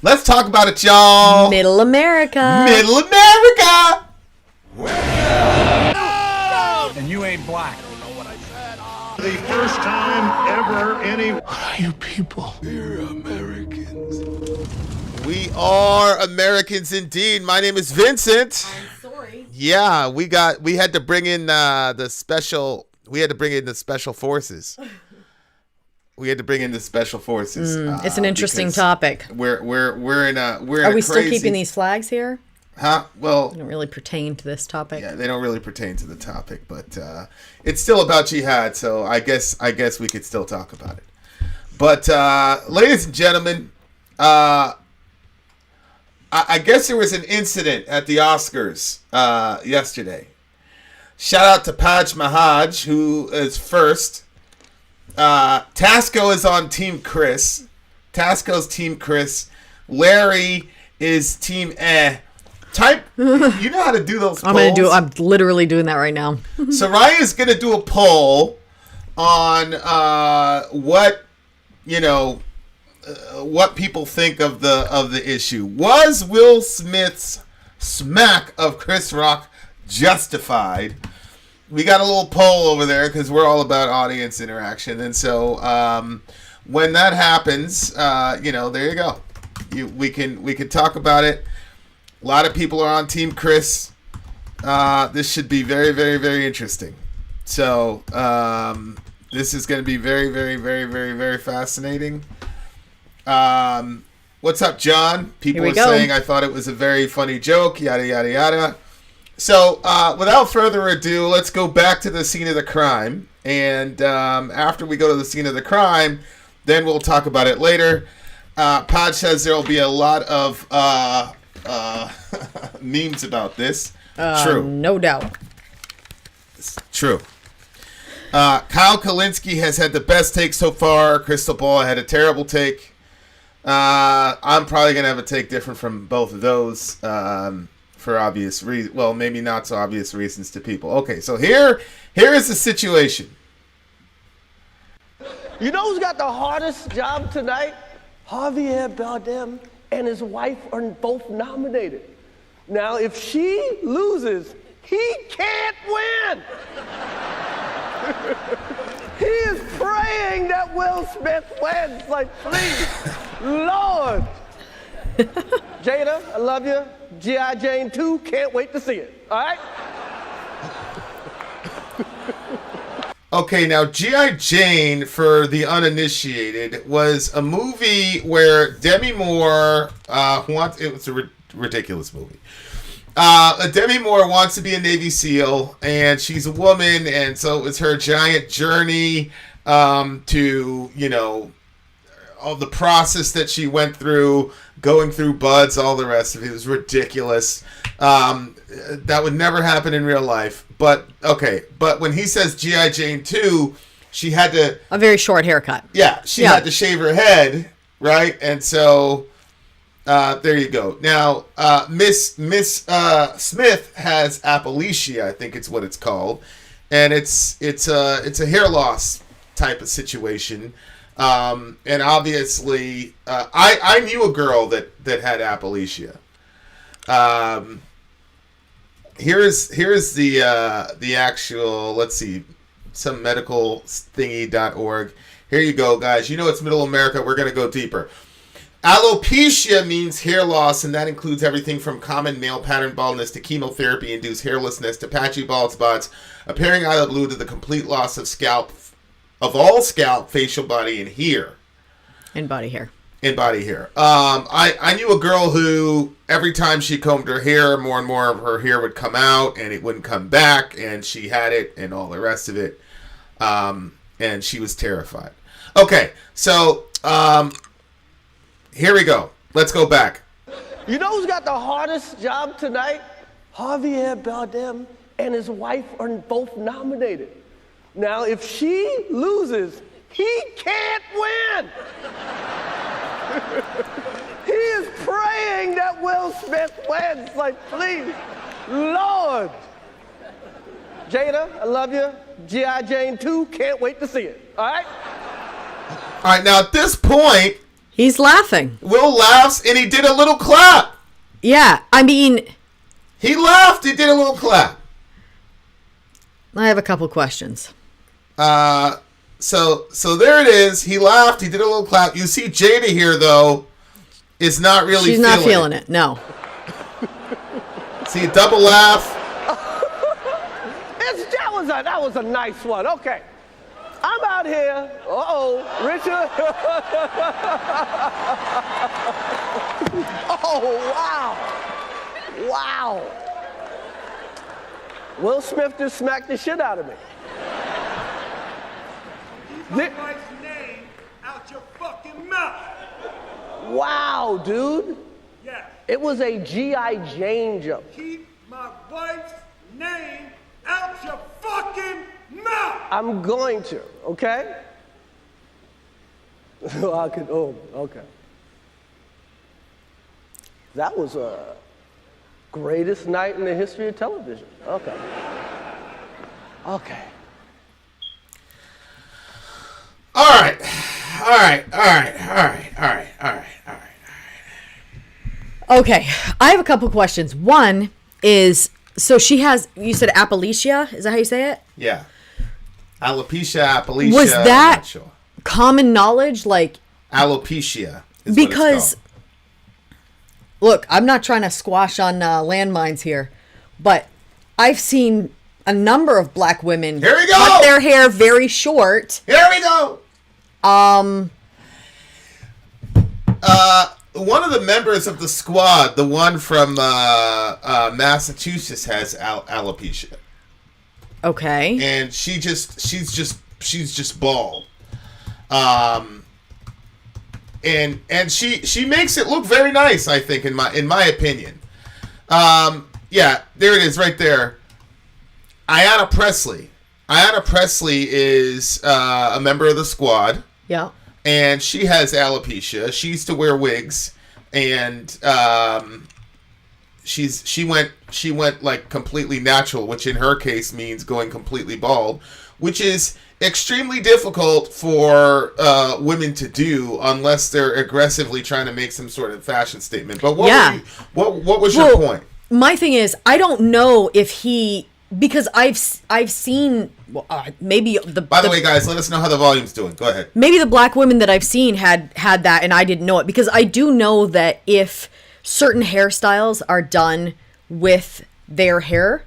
Let's talk about it, y'all. Middle America. Middle America. And you ain't black. The first time ever any... What are you people? We're Americans. We are Americans indeed. My name is Vincent. I'm sorry. Yeah, we had to bring in the special forces. We had to bring in the special forces. It's an interesting topic. We're in a Are we still keeping these flags here? Huh? Well, They don't really pertain to this topic. yeah, they don't really pertain to the topic, but it's still about jihad, so I guess we could still talk about it. But ladies and gentlemen, I guess there was an incident at the Oscars yesterday. Shout out to Paj Mahaj, who is first. Tasco is on Team Chris. Tasco's Team Chris. Larry is Team Type. You know how to do those polls? I'm literally doing that right now. Soraya's gonna do a poll on what people think of the issue. Was Will Smith's smack of Chris Rock justified? We got a little poll over there because we're all about audience interaction, and so when that happens, there you go. We can talk about it. A lot of people are on Team Chris. This should be very, very, very interesting. So this is going to be very, very, very, very, very fascinating. What's up, John? People are saying I thought it was a very funny joke. Yada yada yada. So without further ado, let's go back to the scene of the crime. And after we go to the scene of the crime, then we'll talk about it later. Pod says there will be a lot of memes about this. True. No doubt. It's true. Kyle Kalinske has had the best take so far. Crystal Ball had a terrible take. I'm probably going to have a take different from both of those for obvious reasons. Well, maybe not so obvious reasons to people. Okay, so here is the situation. You know who's got the hardest job tonight? Javier Bardem and his wife are both nominated. Now, if she loses, he can't win. He is praying that Will Smith wins. Like, please, Lord. Jada, I love you. G.I. Jane 2, can't wait to see it. All right? Okay, now G.I. Jane, for the uninitiated, was a movie where Demi Moore it was a ridiculous movie. Demi Moore wants to be a Navy SEAL, and she's a woman, and so it was her giant journey to, all the process that she went through, going through buds, all the rest of it. It was ridiculous. That would never happen in real life. But, okay. But when he says G.I. Jane 2, she had to... A very short haircut. Yeah, she had to shave her head, right? And so, there you go. Now, Miss Smith has alopecia, I think it's what it's called. And it's a hair loss type of situation. And obviously, I knew a girl that had alopecia. Here's the actual, let's see, some medical thingy.org. Here you go, guys. You know it's Middle America. We're going to go deeper. Alopecia means hair loss, and that includes everything from common male pattern baldness to chemotherapy-induced hairlessness to patchy bald spots, appearing either blue to the complete loss of all scalp, facial, body, and hair. And body hair. I knew a girl who every time she combed her hair, more and more of her hair would come out and it wouldn't come back, and she had it and all the rest of it. And she was terrified. Okay, so here we go. Let's go back. You know who's got the hardest job tonight? Javier Bardem and his wife are both nominated. Now, if she loses, he can't win. He is praying that Will Smith wins. Like, please, Lord. Jada, I love you. G.I. Jane 2, can't wait to see it. All right? All right, now at this point, He's laughing. Will laughs, and he did a little clap. Yeah, I mean... He laughed, he did a little clap. I have a couple questions. So there it is. He laughed, he did a little clap. You see Jada here, though, is not really She's not feeling it, no. See a double laugh. That was a nice one. Okay. I'm out here. Richard. Oh, wow. Wow. Will Smith just smacked the shit out of me. Keep my wife's name out your fucking mouth. Wow, dude. Yes. It was a G.I. Jane jump. Keep my wife's name out your fucking mouth. I'm going to, okay? Okay. That was a greatest night in the history of television. Okay. Okay. All right. Okay, I have a couple questions. One is, so she has, you said Appalachia? Is that how you say it? Yeah. Alopecia, Appalachia. Was I'm that not sure. common knowledge? Like, Alopecia is because, what it's called. look, I'm not trying to squash on landmines here, but I've seen a number of black women Here we go! cut their hair very short. Here we go. One of the members of the squad, the one from Massachusetts, has alopecia, Okay. and she's just bald. And she makes it look very nice, I think, in my opinion. Yeah, there it is, right there. Ayanna Presley. Ayanna Presley is a member of the squad. Yeah. And she has alopecia. She used to wear wigs, and she went like completely natural, which in her case means going completely bald, which is extremely difficult for women to do unless they're aggressively trying to make some sort of fashion statement. But what was your point? My thing is, I don't know if he, because I've seen maybe the. By the way, guys, let us know how the volume's doing. Go ahead. Maybe the black women that I've seen had that, and I didn't know it, because I do know that if certain hairstyles are done with their hair,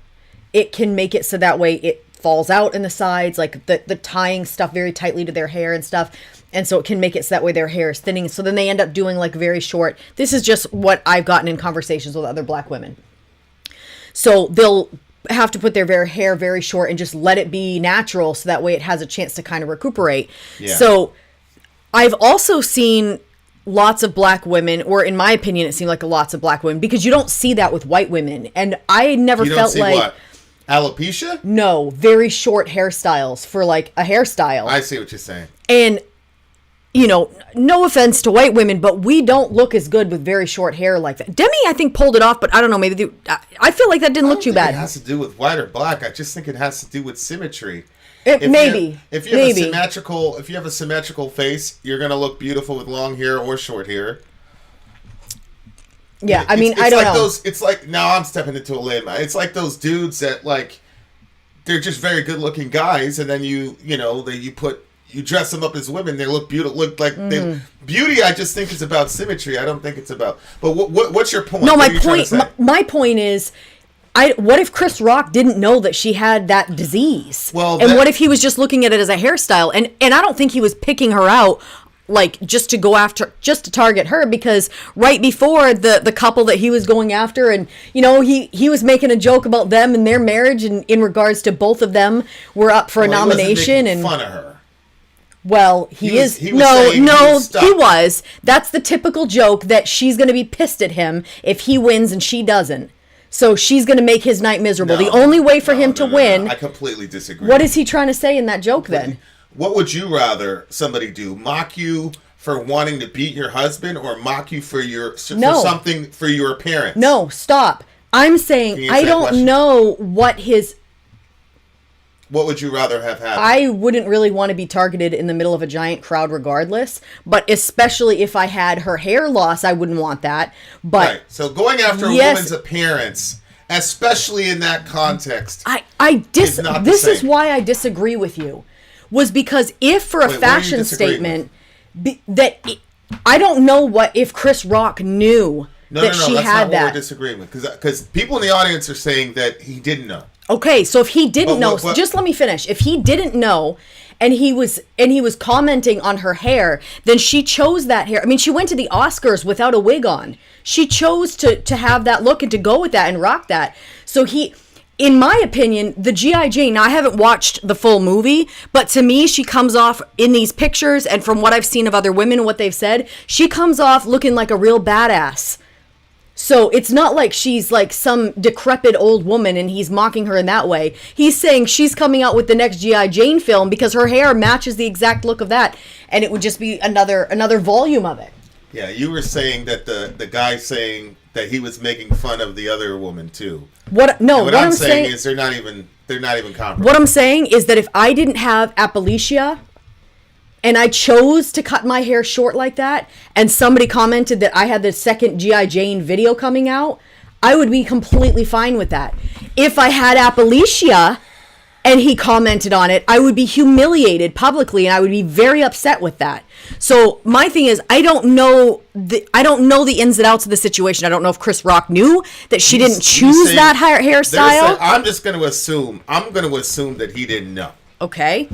it can make it so that way it falls out in the sides, like the tying stuff very tightly to their hair and stuff. And so it can make it so that way their hair is thinning. So then they end up doing like very short. This is just what I've gotten in conversations with other black women. So they'll have to put their hair very short and just let it be natural, so that way it has a chance to kind of recuperate. Yeah. So I've also seen lots of black women, or in my opinion, it seemed like lots of black women, because you don't see that with white women. And I never You don't felt see like... what? Alopecia? No, very short hairstyles for like a hairstyle. I see what you're saying. And, you know, no offense to white women, but we don't look as good with very short hair like that. Demi, I think, pulled it off, but I don't know, maybe I feel like that didn't look too bad. It has to do with white or black. I just think it has to do with symmetry. If you have a symmetrical face, you're gonna look beautiful with long hair or short hair. Yeah, I mean, I don't know. It's like, now I'm stepping into a limb. It's like those dudes that, like, they're just very good looking guys, and then you dress them up as women. They look beautiful. Beauty, I just think, is about symmetry. I don't think it's about. But what's your point? No, my point is, what if Chris Rock didn't know that she had that disease? What if he was just looking at it as a hairstyle? And I don't think he was picking her out, like, just to target her, because right before the couple that he was going after, and, you know, he was making a joke about them and their marriage, and in regards to both of them were up for a nomination. He wasn't making fun of her. Well, he was. That's the typical joke, that she's going to be pissed at him if he wins and she doesn't. So she's going to make his night miserable. The only way for him to win... I completely disagree. What is he trying to say in that joke, then? What would you rather somebody do? Mock you for wanting to beat your husband, or mock you for your appearance? No, stop. I'm saying I don't know what his... What would you rather have happened? I wouldn't really want to be targeted in the middle of a giant crowd regardless, but especially if I had her hair loss, I wouldn't want that. But right. So going after a woman's appearance, especially in that context, this is why I disagree with you. Was because if for a fashion statement I don't know what if Chris Rock knew that she that's had not that. what we're disagreeing with, because people in the audience are saying that he didn't know. Okay, so if he didn't know, just let me finish. If he didn't know, and he was commenting on her hair, then she chose that hair. I mean, she went to the Oscars without a wig on. She chose to have that look and to go with that and rock that. So in my opinion, the G.I. Jane, now I haven't watched the full movie, but to me, she comes off in these pictures, and from what I've seen of other women and what they've said, she comes off looking like a real badass. So it's not like she's like some decrepit old woman and he's mocking her in that way. He's saying she's coming out with the next G.I. Jane film because her hair matches the exact look of that, and it would just be another volume of it. Yeah, you were saying that the guy saying that he was making fun of the other woman too. What I'm saying is they're not even comparable. What I'm saying is that if I didn't have alopecia and I chose to cut my hair short like that, and somebody commented that I had the second G.I. Jane video coming out, I would be completely fine with that. If I had alopecia and he commented on it, I would be humiliated publicly, and I would be very upset with that. So my thing is, I don't know the ins and outs of the situation. I don't know if Chris Rock knew that she didn't choose that hairstyle. I'm going to assume that he didn't know. Okay.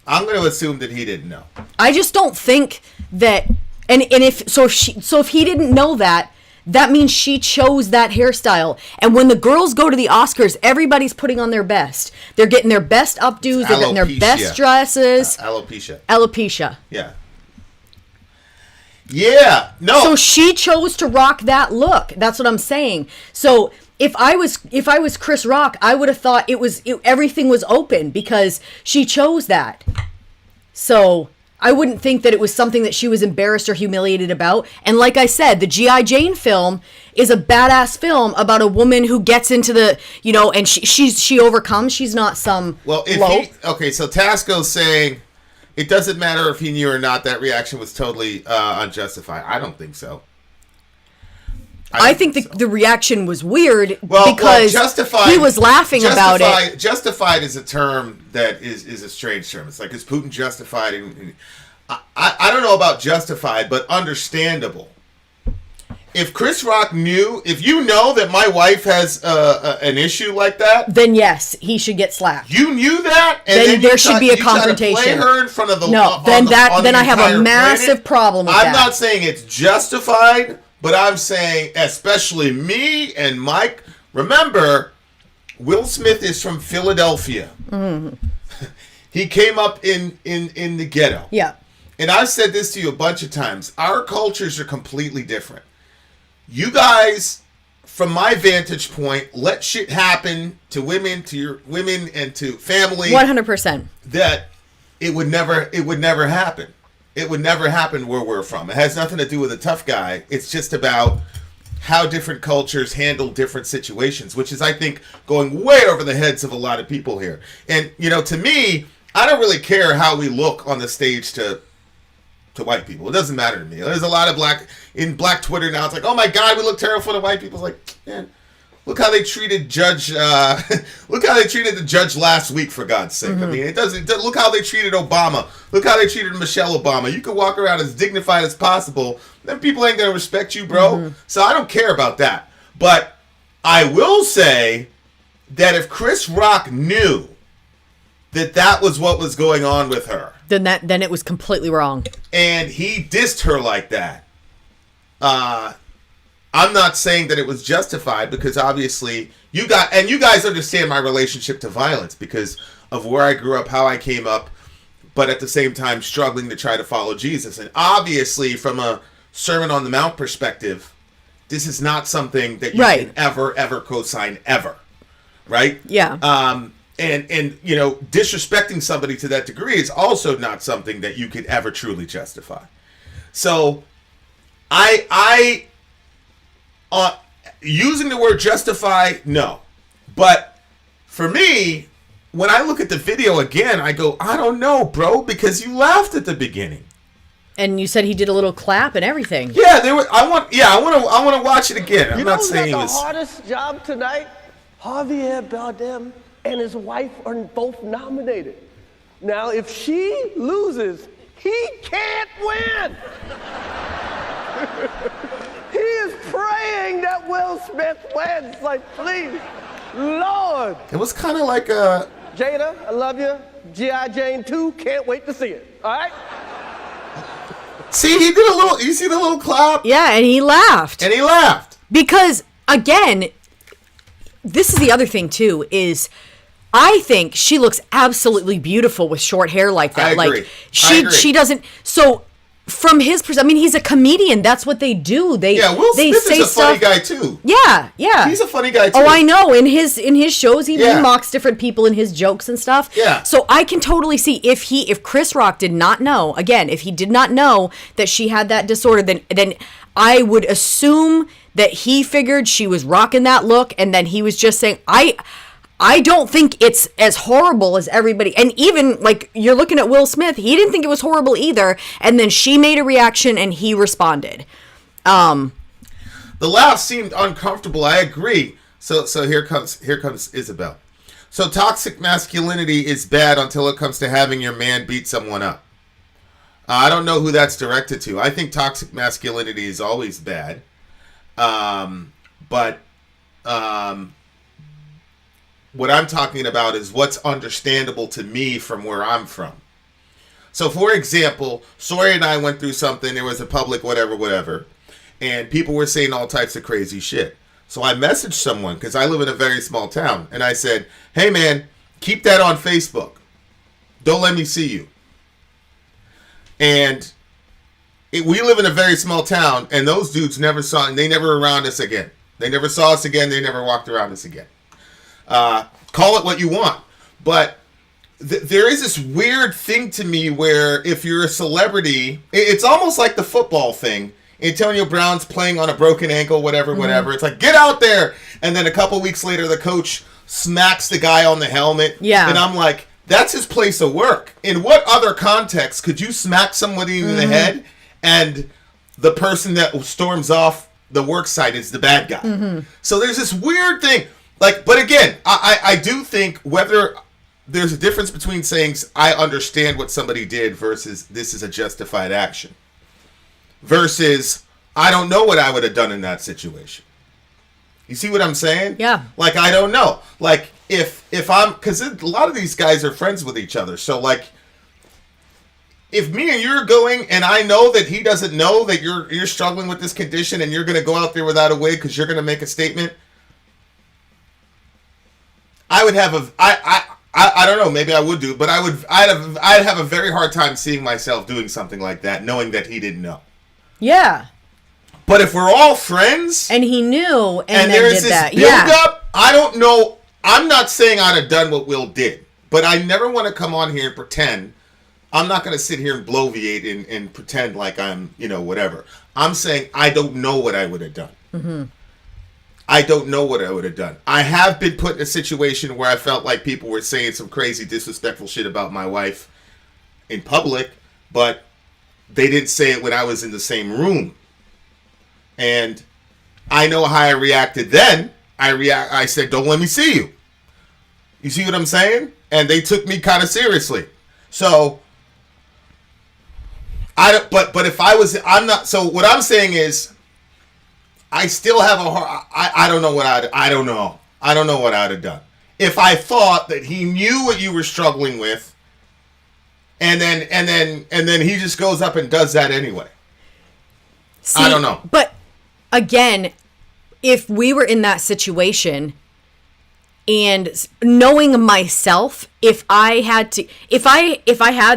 I'm going to assume that he didn't know. I just don't think that, and if he didn't know that, that means she chose that hairstyle. And when the girls go to the Oscars, everybody's putting on their best. They're getting their best updos. They're getting their best dresses. Alopecia. Yeah. Yeah. No. So she chose to rock that look. That's what I'm saying. So if I was Chris Rock, I would have thought everything was open because she chose that. So I wouldn't think that it was something that she was embarrassed or humiliated about. And like I said, the G.I. Jane film is a badass film about a woman who gets into the, and she overcomes. She's not some so Tasco's saying it doesn't matter if he knew or not. That reaction was totally unjustified. I don't think so. I think the reaction was weird because he was laughing about it. Justified is a term that is a strange term. It's like, is Putin justified? I don't know about justified, but understandable. If Chris Rock knew, if you know that my wife has an issue like that, then yes, he should get slapped. You knew that, and then there should be a confrontation. Play her in front of the then I have a massive problem with that. I'm not saying it's justified. But I'm saying, especially me and Mike, remember, Will Smith is from Philadelphia. Mm-hmm. He came up in the ghetto. Yeah. And I've said this to you a bunch of times. Our cultures are completely different. You guys, from my vantage point, let shit happen to women, to your women, and to family. 100%. That it would never happen. It would never happen where we're from. It has nothing to do with a tough guy. It's just about how different cultures handle different situations, which is, I think, going way over the heads of a lot of people here. And, to me, I don't really care how we look on the stage to white people. It doesn't matter to me. There's a lot of black Twitter now. It's like, oh my God, we look terrible to white people. It's like, man, look how they treated the judge last week, for God's sake. Mm-hmm. I mean, look how they treated Obama. Look how they treated Michelle Obama. You can walk around as dignified as possible. Then people ain't going to respect you, bro. Mm-hmm. So I don't care about that. But I will say that if Chris Rock knew that was what was going on with her, then it was completely wrong. And he dissed her like that. I'm not saying that it was justified, because obviously you guys understand my relationship to violence because of where I grew up, how I came up, but at the same time struggling to try to follow Jesus. And obviously from a Sermon on the Mount perspective, this is not something that you can ever co-sign ever. Right? Yeah. And disrespecting somebody to that degree is also not something that you could ever truly justify. So I using the word justify, no. But for me, when I look at the video again, I go, I don't know, bro, because you laughed at the beginning. And you said he did a little clap and everything. Yeah, I want to watch it again. I'm not saying you know it who's got was. the hardest job tonight? Javier Bardem and his wife are both nominated. Now, if she loses, he can't win. He is praying that Will Smith wins. Like, please, Lord. It was kind of like a. Jada, I love you. G.I. Jane 2, can't wait to see it. All right? See, he did a little. You see the little clap? Yeah, and he laughed. And he laughed. Because, again, this is the other thing, too, is I think she looks absolutely beautiful with short hair like that. I agree. Like, I agree. she doesn't. So, from his perspective, I mean, he's a comedian. That's what they do. Will they Smith say is a funny stuff. guy, too. Yeah, yeah. He's a funny guy, too. Oh, I know. In his shows, he Yeah. mocks different people in his jokes and stuff. Yeah. So I can totally see if Chris Rock did not know, again, if he did not know that she had that disorder, then I would assume that he figured she was rocking that look, and then he was just saying, I don't think it's as horrible as everybody. And even, like, you're looking at Will Smith, he didn't think it was horrible either. And then she made a reaction, and he responded. The laugh seemed uncomfortable. I agree. So here comes Isabel. So toxic masculinity is bad until it comes to having your man beat someone up. I don't know who that's directed to. I think toxic masculinity is always bad. But what I'm talking about is what's understandable to me from where I'm from. So, for example, Sori and I went through something. There was a public whatever. And people were saying all types of crazy shit. So I messaged someone, because I live in a very small town. And I said, hey, man, keep that on Facebook. Don't let me see you. And we live in a very small town. And those dudes never saw, and they never around us again. They never saw us again. They never walked around us again. Call it what you want. But there is this weird thing to me where if you're a celebrity, it's almost like the football thing. Antonio Brown's playing on a broken ankle, whatever. It's like, get out there. And then a couple weeks later, the coach smacks the guy on the helmet. Yeah. And I'm like, that's his place of work. In what other context could you smack somebody in the head and the person that storms off the work site is the bad guy? So there's this weird thing. Like, but again, I do think whether there's a difference between saying I understand what somebody did versus this is a justified action. Versus, I don't know what I would have done in that situation. You see what I'm saying? Yeah. Like, I don't know. Like, if I'm, because a lot of these guys are friends with each other. So, like, if me and you're going, and I know that he doesn't know that you're struggling with this condition, and you're going to go out there without a wig because you're going to make a statement, I would have I don't know, maybe I would do, but I'd have a very hard time seeing myself doing something like that, knowing that he didn't know. Yeah. But if we're all friends, And he knew and then there's did this that. build Yeah. up, I don't know. I'm not saying I'd have done what Will did, but I never want to come on here and pretend. I'm not going to sit here and bloviate and pretend like I'm, whatever. I'm saying I don't know what I would have done. I don't know what I would have done. I have been put in a situation where I felt like people were saying some crazy, disrespectful shit about my wife in public, but they didn't say it when I was in the same room. And I know how I reacted then. I said, don't let me see you. You see what I'm saying? And they took me kind of seriously. So, but if I'm not, so what I'm saying is, I still have a hard. I don't know what I don't know. I don't know what I'd have done if I thought that he knew what you were struggling with, and then he just goes up and does that anyway. See, I don't know. But again, if we were in that situation, and knowing myself, if I had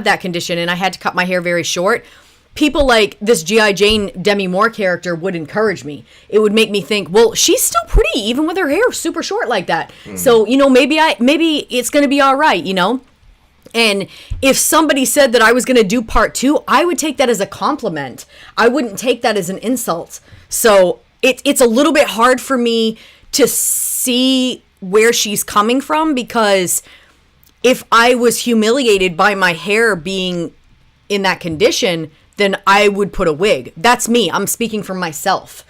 that condition and I had to cut my hair very short, people like this G.I. Jane Demi Moore character would encourage me. It would make me think, well, she's still pretty, even with her hair super short like that. So, maybe it's going to be all right, And if somebody said that I was going to do part 2, I would take that as a compliment. I wouldn't take that as an insult. So it's a little bit hard for me to see where she's coming from, because if I was humiliated by my hair being in that condition, then I would put a wig. That's me. I'm speaking for myself.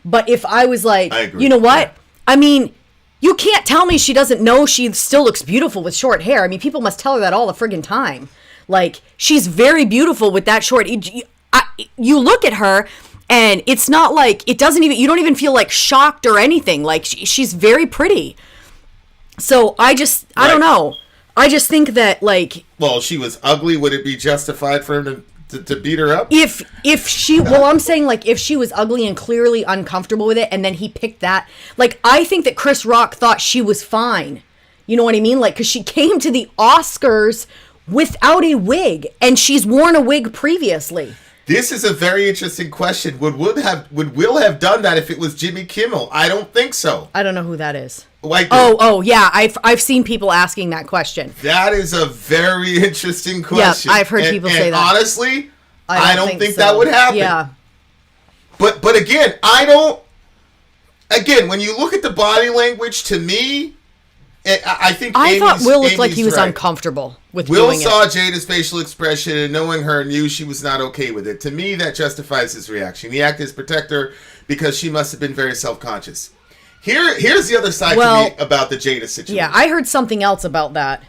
But if I was like, I agree. you know what? Yeah. I mean, you can't tell me she doesn't know she still looks beautiful with short hair. I mean, people must tell her that all the friggin' time. Like, she's very beautiful with that short. You look at her, and it's not like, you don't even feel like shocked or anything. Like, she's very pretty. So I don't know. I just think that, like... Well, she was ugly. Would it be justified for him to beat her up? If she... Well, I'm saying, like, if she was ugly and clearly uncomfortable with it, and then he picked that... Like, I think that Chris Rock thought she was fine. You know what I mean? Like, because she came to the Oscars without a wig, and she's worn a wig previously. This is a very interesting question. Would Will have done that if it was Jimmy Kimmel? I don't think so. I don't know who that is. Like, oh, yeah. I've seen people asking that question. That is a very interesting question. Yeah, I've heard people say that. Honestly, I don't think so. that would happen. Yeah. But again, I don't. Again, when you look at the body language, to me, I think I thought Will looked like he was right. uncomfortable with Will doing it. saw Jada's facial expression and knowing her knew she was not okay with it. To me, that justifies his reaction. He acted as protector because she must have been very self-conscious. Here's the other side to me about the Jada situation. Yeah, I heard something else about that.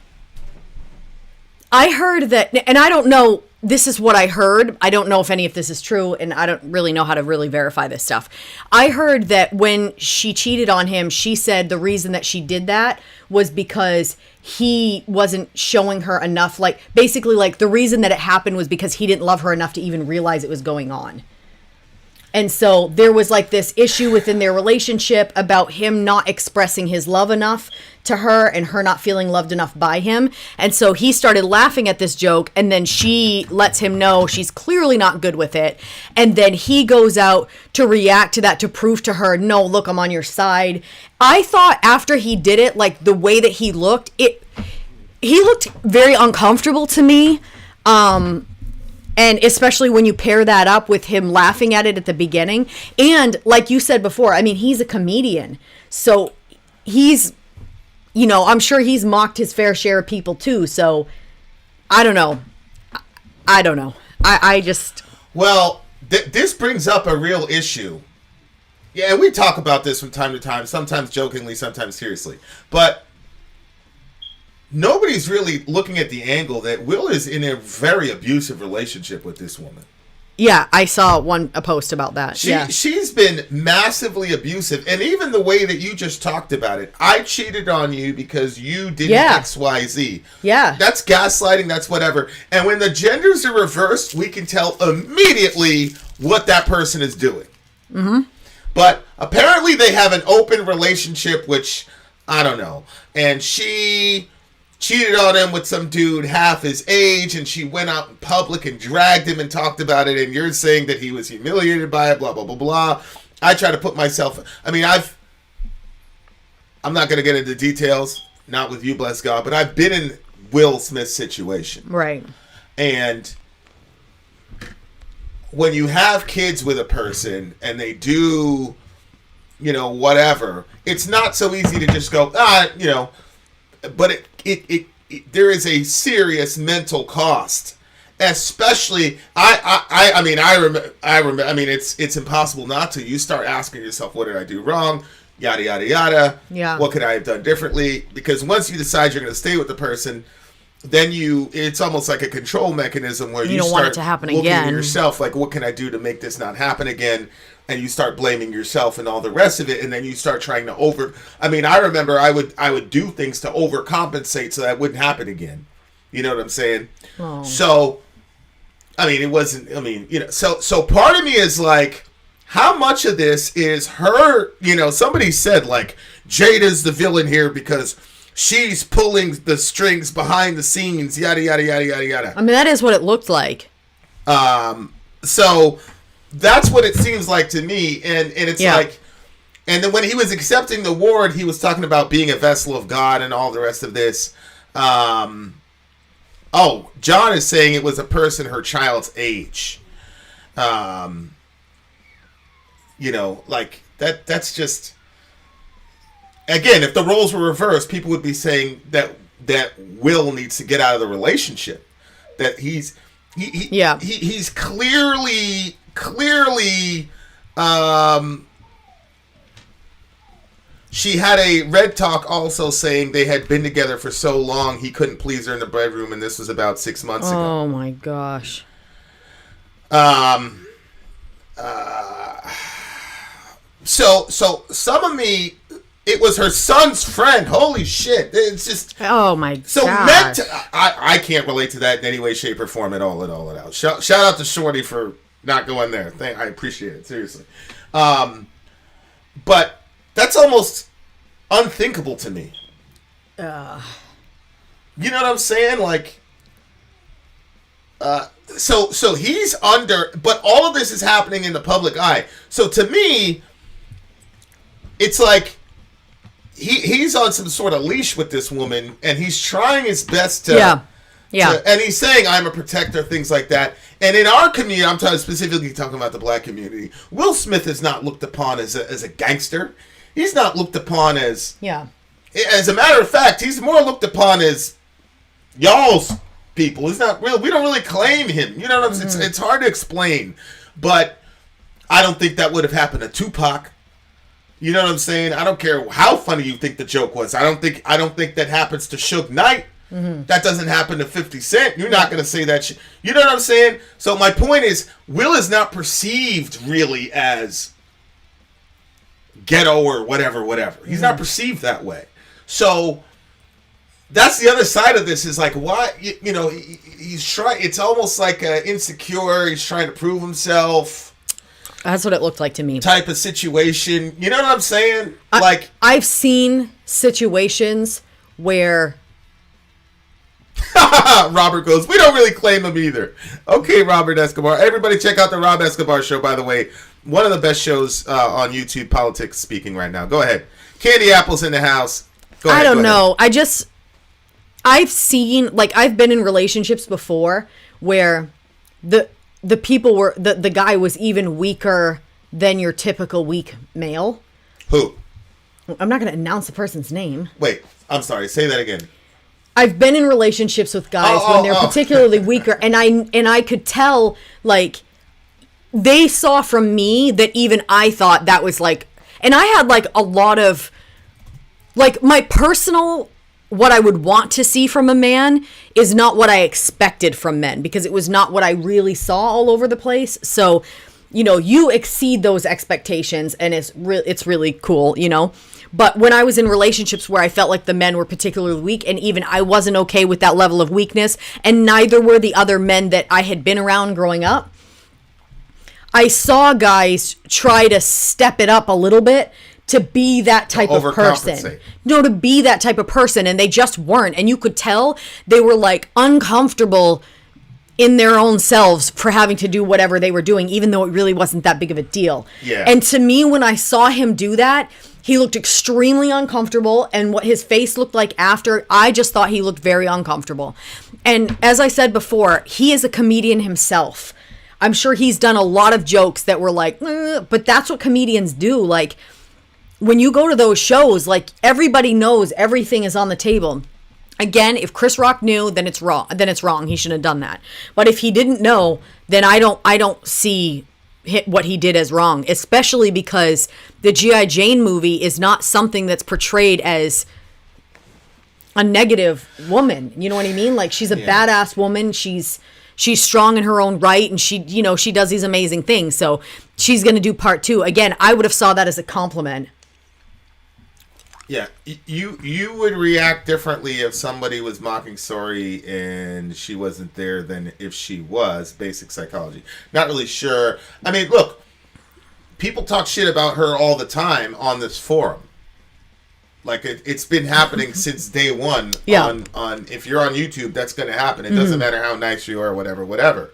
I heard that, and I don't know, this is what I heard. I don't know if any of this is true, and I don't really know how to really verify this stuff. I heard that when she cheated on him, she said the reason that she did that was because he wasn't showing her enough. Like, basically, like, the reason that it happened was because he didn't love her enough to even realize it was going on. And so there was like this issue within their relationship about him not expressing his love enough to her and her not feeling loved enough by him. And so he started laughing at this joke, and then she lets him know she's clearly not good with it. And then he goes out to react to that, to prove to her, no, look, I'm on your side. I thought after he did it, like the way that he looked very uncomfortable to me. And especially when you pair that up with him laughing at it at the beginning. And like you said before, I mean, he's a comedian. So he's, I'm sure he's mocked his fair share of people too. So I don't know. I just... Well, this brings up a real issue. Yeah, we talk about this from time to time, sometimes jokingly, sometimes seriously. But... nobody's really looking at the angle that Will is in a very abusive relationship with this woman. Yeah, I saw a post about that. She's been massively abusive. And even the way that you just talked about it, I cheated on you because you did XYZ. Yeah. That's gaslighting, that's whatever. And when the genders are reversed, we can tell immediately what that person is doing. Mm-hmm. But apparently they have an open relationship, which, I don't know. And she... cheated on him with some dude half his age, and she went out in public and dragged him and talked about it, and you're saying that he was humiliated by it, blah, blah, blah, blah. I try to put myself... I mean, I'm not going to get into details, not with you, bless God, but I've been in Will Smith's situation. Right. And when you have kids with a person, and they do, whatever, it's not so easy to just go, but there is a serious mental cost, especially. I remember. I mean, it's impossible not to. You start asking yourself, what did I do wrong? Yada yada yada. Yeah. What could I have done differently? Because once you decide you're going to stay with the person, then it's almost like a control mechanism where you don't start want it to happen looking again. at yourself, like, what can I do to make this not happen again? And you start blaming yourself and all the rest of it, and then you start trying to I remember I would do things to overcompensate so that wouldn't happen again. You know what I'm saying? Oh. So, it wasn't. So part of me is like, how much of this is her? Somebody said like Jada's the villain here because she's pulling the strings behind the scenes. Yada yada yada yada yada. I mean, that is what it looked like. So. That's what it seems like to me, and it's like, and then when he was accepting the award, he was talking about being a vessel of God and all the rest of this. John is saying it was a person her child's age. Like that's just, again, if the roles were reversed, people would be saying that that Will needs to get out of the relationship. That he's clearly she had a Red Talk also saying they had been together for so long he couldn't please her in the bedroom, and this was about 6 months ago. Oh my gosh. So some of me, it was her son's friend. Holy shit! It's just my so gosh. I can't relate to that in any way, shape, or form at all. Shout out to Shorty for not going there. I appreciate it, seriously. But that's almost unthinkable to me. You know what I'm saying? Like, so he's under, but all of this is happening in the public eye. So to me, it's like he's on some sort of leash with this woman, and he's trying his best to. Yeah. And he's saying, I'm a protector, things like that. And in our community, I'm specifically talking about the black community, Will Smith is not looked upon as a gangster. He's not looked upon as... Yeah. As a matter of fact, he's more looked upon as y'all's people. He's not real. We don't really claim him. You know what I'm saying? It's hard to explain. But I don't think that would have happened to Tupac. You know what I'm saying? I don't care how funny you think the joke was. I don't think that happens to Suge Knight. That doesn't happen to 50 Cent. You're not going to say that shit. You know what I'm saying? So my point is, Will is not perceived really as ghetto or whatever. He's not perceived that way. So that's the other side of this, is like, why, you know, he's trying, it's almost like insecure. He's trying to prove himself. That's what it looked like to me. Type of situation. You know what I'm saying? I've seen situations where... Robert goes, we don't really claim him either. Okay, Robert Escobar. Everybody check out the Rob Escobar Show, by the way. One of the best shows on YouTube, politics speaking right now. Go ahead. Candy Apple's in the house. Go ahead. I don't know. I've seen, like, I've been in relationships before where the people were, the guy was even weaker than your typical weak male. Who? I'm not going to announce the person's name. Wait, I'm sorry. Say that again. I've been in relationships with guys when they're particularly weaker, and I could tell, like, they saw from me that even I thought that was like, and I had like a lot of, like, my personal, what I would want to see from a man is not what I expected from men, because it was not what I really saw all over the place. So, you know, you exceed those expectations, and it's really cool, you know. But when I was in relationships where I felt like the men were particularly weak, and even I wasn't okay with that level of weakness, and neither were the other men that I had been around growing up, I saw guys try to step it up a little bit to be that type of person. No, to be that type of person, and they just weren't. And you could tell they were like uncomfortable in their own selves for having to do whatever they were doing, even though it really wasn't that big of a deal. Yeah. And to me, when I saw him do that, he looked extremely uncomfortable, and what his face looked like after, I just thought he looked very uncomfortable. And as I said before, he is a comedian himself. I'm sure he's done a lot of jokes that were like, but that's what comedians do. Like, when you go to those shows, like, everybody knows everything is on the table. Again, if Chris Rock knew, then it's wrong. He shouldn't have done that. But if he didn't know, then I don't see what he did as wrong, especially because the G.I. Jane movie is not something that's portrayed as a negative woman. You know what I mean? Like, she's a badass woman. She's strong in her own right, and she does these amazing things. So she's going to do part 2. Again, I would have saw that as a compliment. Yeah, you would react differently if somebody was mocking Sori and she wasn't there than if she was. Basic psychology. Not really sure. I mean, look, people talk shit about her all the time on this forum. Like, it's been happening since day one. Yeah. On if you're on YouTube, that's going to happen. It doesn't matter how nice you are, whatever.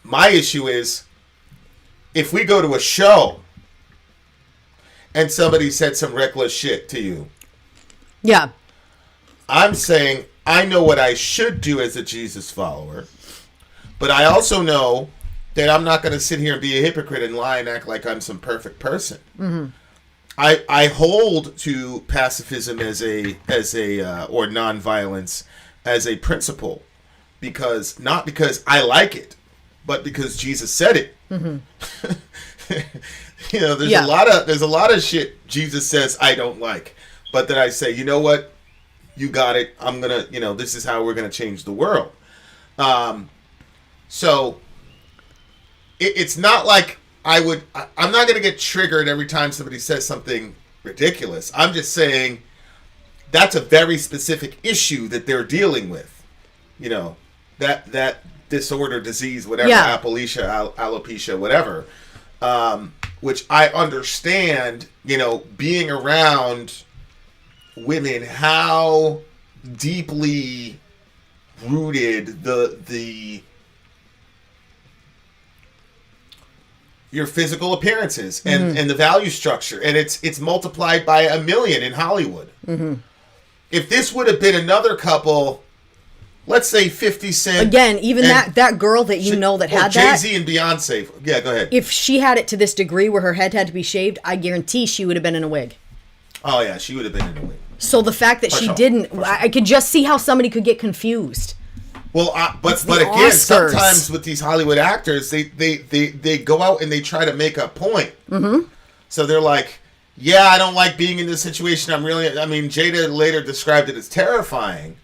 My issue is, if we go to a show and somebody said some reckless shit to you. Yeah. I'm saying, I know what I should do as a Jesus follower, but I also know that I'm not going to sit here and be a hypocrite and lie and act like I'm some perfect person. Mm-hmm. I hold to pacifism as a or nonviolence as a principle, not because I like it, but because Jesus said it. You know, there's a lot of shit Jesus says I don't like, but then I say, you know what, you got it. I'm gonna, this is how we're gonna change the world. So it's not like I'm not gonna get triggered every time somebody says something ridiculous. I'm just saying that's a very specific issue that they're dealing with. That disorder, disease, whatever, alopecia, whatever. Which I understand, being around women, how deeply rooted your physical appearances and the value structure, and it's multiplied by 1 million in Hollywood. If this would have been another couple, let's say 50 Cent. Again, even that girl that that had that. Jay-Z and Beyonce. Yeah, go ahead. If she had it to this degree where her head had to be shaved, I guarantee she would have been in a wig. Oh, yeah, she would have been in a wig. So the fact that she didn't, I could just see how somebody could get confused. Well, but again, Oscars. Sometimes with these Hollywood actors, they go out and they try to make a point. So they're like, yeah, I don't like being in this situation. Jada later described it as terrifying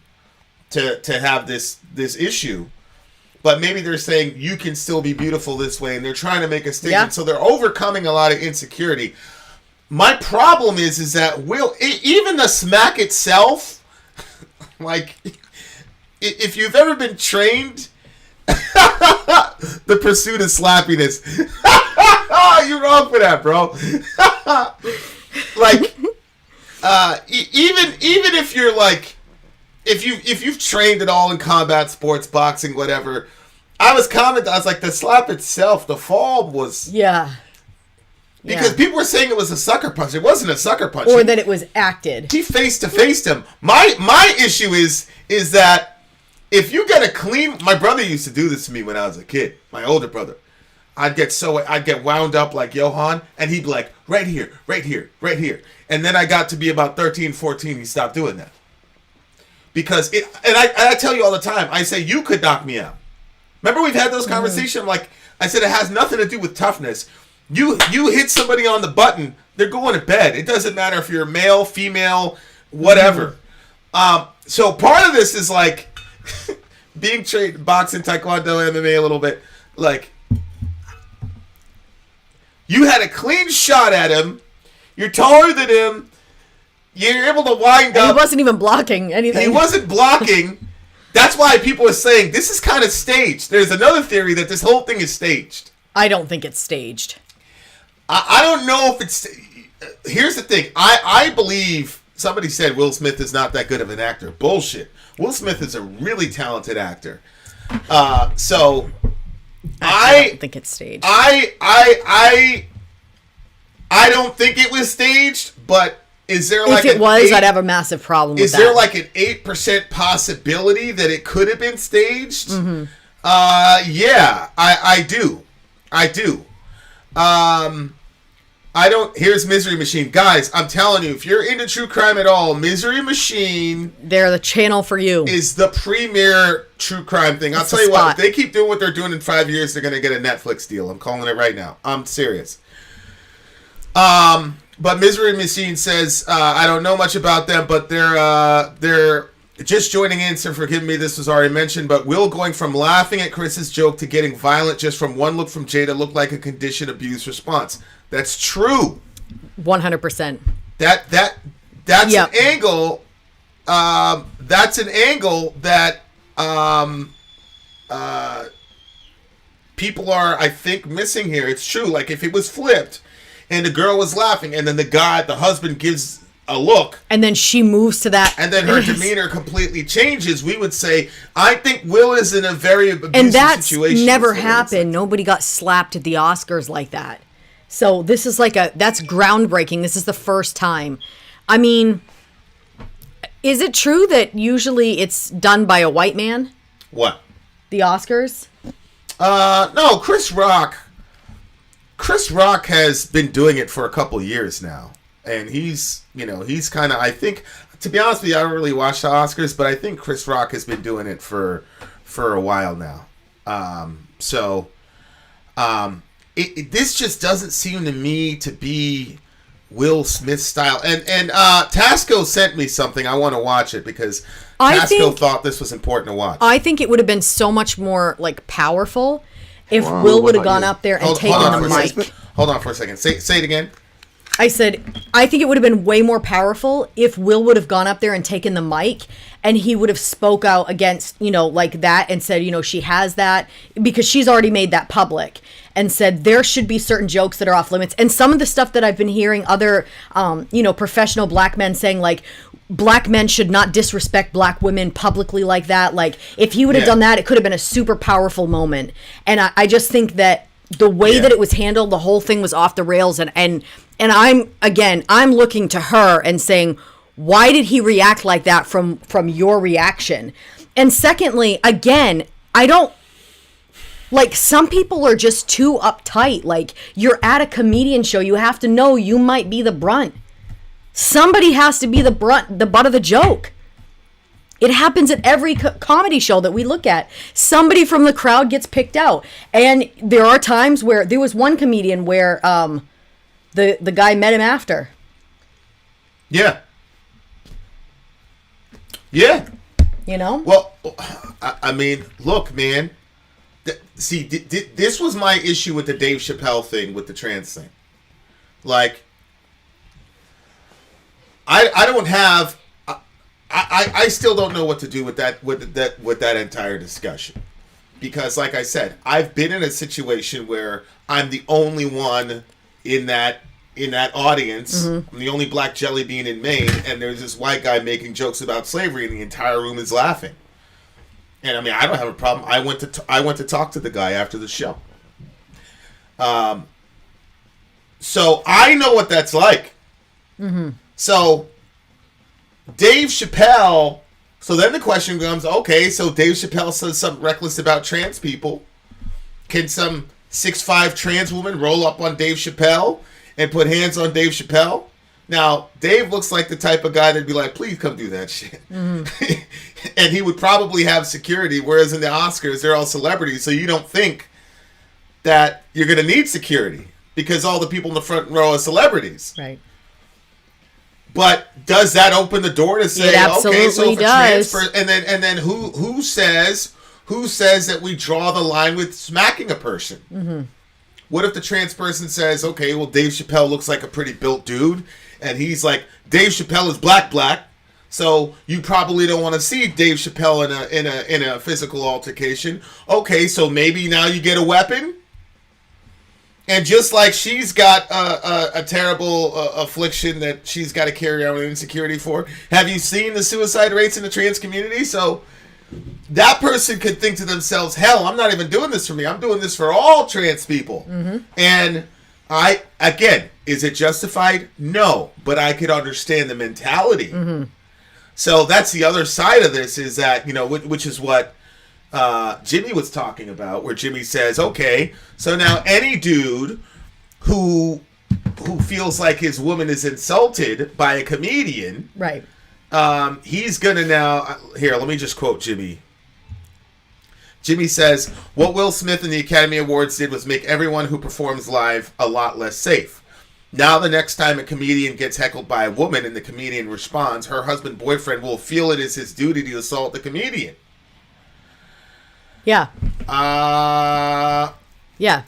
to have this issue, but maybe they're saying you can still be beautiful this way, and they're trying to make a statement. So they're overcoming a lot of insecurity. My problem is that even the smack itself, like, if you've ever been trained, the pursuit of slappiness, you're wrong for that, bro. Like, even if you're like, if you've trained at all in combat sports, boxing, whatever, I was like, the slap itself, the fall was... Yeah. Because people were saying it was a sucker punch. It wasn't a sucker punch. Or that it was acted. He face-to-faced him. My issue is that if you get a clean... My brother used to do this to me when I was a kid. My older brother. I'd get wound up like Johan, and he'd be like, right here, right here, right here. And then I got to be about 13, 14, he stopped doing that. Because I tell you all the time, I say, you could knock me out. Remember we've had those conversations? Like, I said, it has nothing to do with toughness. You hit somebody on the button, they're going to bed. It doesn't matter if you're male, female, whatever. So part of this is like, being trained boxing, taekwondo, MMA a little bit, like, you had a clean shot at him, you're taller than him, you're able to wind up. He wasn't even blocking anything. He wasn't blocking. That's why people are saying this is kind of staged. There's another theory that this whole thing is staged. I don't think it's staged. I don't know if it's... Here's the thing. I believe... Somebody said Will Smith is not that good of an actor. Bullshit. Will Smith is a really talented actor. So... I don't think it's staged. I don't think it was staged, but... Is there like if it was, I'd have a massive problem with that. Is there like an 8% possibility that it could have been staged? Yeah, I do. Here's Misery Machine. Guys, I'm telling you, if you're into true crime at all, Misery Machine... They're the channel for you. ...is the premier true crime thing. I'll tell you what, if they keep doing what they're doing in 5 years, they're going to get a Netflix deal. I'm calling it right now. I'm serious. But Misery Machine says, I don't know much about them, but they're just joining in, so forgive me, this was already mentioned, but Will going from laughing at Chris's joke to getting violent just from one look from Jada looked like a conditioned abuse response. That's true. 100%. That's an angle. That's an angle that people are, I think, missing here. It's true. Like, if it was flipped and the girl was laughing and then the husband gives a look, and then she moves to that, and then her demeanor completely changes, we would say, I think Will is in a very abusive and that's situation. Never happened. Nobody got slapped at the Oscars like that. So this is that's groundbreaking. This is the first time. I mean, is it true that usually it's done by a white man? What? The Oscars? No, Chris Rock has been doing it for a couple years now. And he's kind of, I think, to be honest with you, I don't really watch the Oscars, but I think Chris Rock has been doing it for a while now. This just doesn't seem to me to be Will Smith style. And Tasco sent me something. I want to watch it because Tasco thought this was important to watch. I think it would have been so much more like powerful if Will would have gone up there and taken the mic. Hold on for a second. Say it again. I said, I think it would have been way more powerful if Will would have gone up there and taken the mic and he would have spoke out against, like that and said, she has that because she's already made that public and said there should be certain jokes that are off limits. And some of the stuff that I've been hearing other, professional black men saying, like, black men should not disrespect black women publicly like that. Like, if he would have done that, it could have been a super powerful moment. And I just think that the way that it was handled, the whole thing was off the rails. And I'm looking to her and saying, why did he react like that from your reaction? And secondly, again, I don't, like, some people are just too uptight. Like, you're at a comedian show. You have to know you might be the brunt. Somebody has to be the butt of the joke. It happens at every comedy show that we look at. Somebody from the crowd gets picked out. And there are times where there was one comedian where the guy met him after. Yeah. Yeah. Well, I mean, look, man. This was my issue with the Dave Chappelle thing with the trans thing. Like, I don't have. I still don't know what to do with that entire discussion, because, like I said, I've been in a situation where I'm the only one in that audience. I'm the only black jelly bean in Maine, and there's this white guy making jokes about slavery, and the entire room is laughing. And I mean, I don't have a problem. I went to talk to the guy after the show. So I know what that's like. So Dave Chappelle. So then the question comes: okay, so Dave Chappelle says something reckless about trans people. Can some 6'5" trans woman roll up on Dave Chappelle and put hands on Dave Chappelle? Now, Dave looks like the type of guy that'd be like, please come do that shit. And he would probably have security, whereas in the Oscars, they're all celebrities, so you don't think that you're going to need security because all the people in the front row are celebrities. Right. But does that open the door to say, okay, so if transfer, and then who says that we draw the line with smacking a person? What if the trans person says, okay, well, Dave Chappelle looks like a pretty built dude, and he's like, Dave Chappelle is black, so you probably don't want to see Dave Chappelle in a physical altercation. Okay, so maybe now you get a weapon, and just like she's got a terrible affliction that she's got to carry out an insecurity for. Have you seen the suicide rates in the trans community? So that person could think to themselves, hell, I'm not even doing this for me. I'm doing this for all trans people. And again, is it justified? No, but I could understand the mentality. So that's the other side of this, is that, which is what Jimmy was talking about, where Jimmy says, okay, so now any dude who feels like his woman is insulted by a comedian, right? He's gonna now, here, let me just quote Jimmy. Jimmy says, what Will Smith and the Academy Awards did was make everyone who performs live a lot less safe. Now the next time a comedian gets heckled by a woman and the comedian responds, her husband, boyfriend will feel it is his duty to assault the comedian. Yeah. Yeah.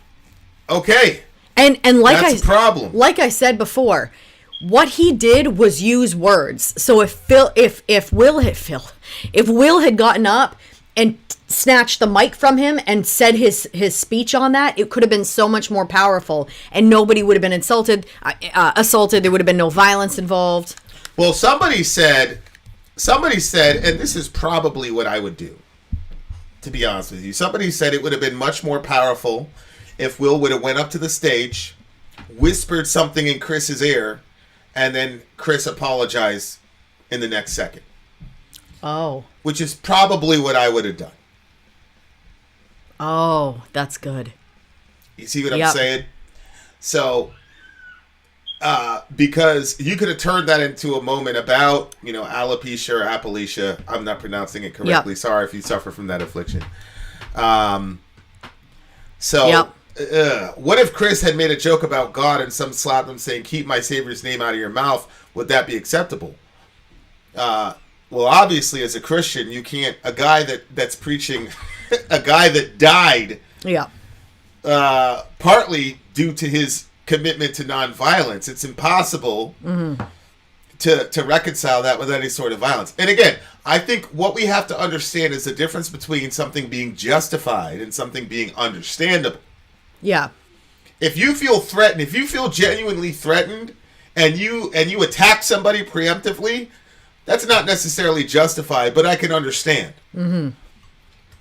Okay. And like that's a problem. Like I said before, what he did was use words. So if Will had gotten up and snatched the mic from him and said his speech on that, it could have been so much more powerful, and nobody would have been assaulted. There would have been no violence involved. Well, somebody said, and this is probably what I would do, to be honest with you. Somebody said it would have been much more powerful if Will would have went up to the stage, whispered something in Chris's ear, and then Chris apologized in the next second. Oh. Which is probably what I would have done. Oh, that's good. You see what I'm saying? So, because you could have turned that into a moment about, alopecia or apalachia. I'm not pronouncing it correctly. Yep. Sorry if you suffer from that affliction. What if Chris had made a joke about God and some slapped him saying, "Keep my Savior's name out of your mouth"? Would that be acceptable? Well, obviously, as a Christian, you can't. A guy that's preaching, a guy that died, partly due to his commitment to nonviolence. It's impossible to reconcile that with any sort of violence. And again, I think what we have to understand is the difference between something being justified and something being understandable. Yeah. If you feel threatened, if you feel genuinely threatened, and you attack somebody preemptively, that's not necessarily justified, but I can understand.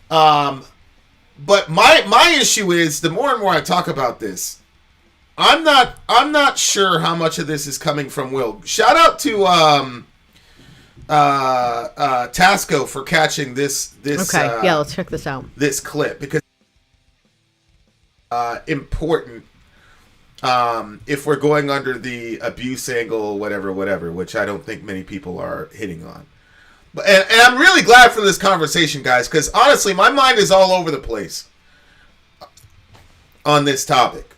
But my issue is, the more and more I talk about this, I'm not sure how much of this is coming from Will. Shout out to Tasco for catching this. Okay, let's check this out. This clip, because important. If we're going under the abuse angle, whatever, which I don't think many people are hitting on. But and I'm really glad for this conversation, guys, because honestly, my mind is all over the place on this topic.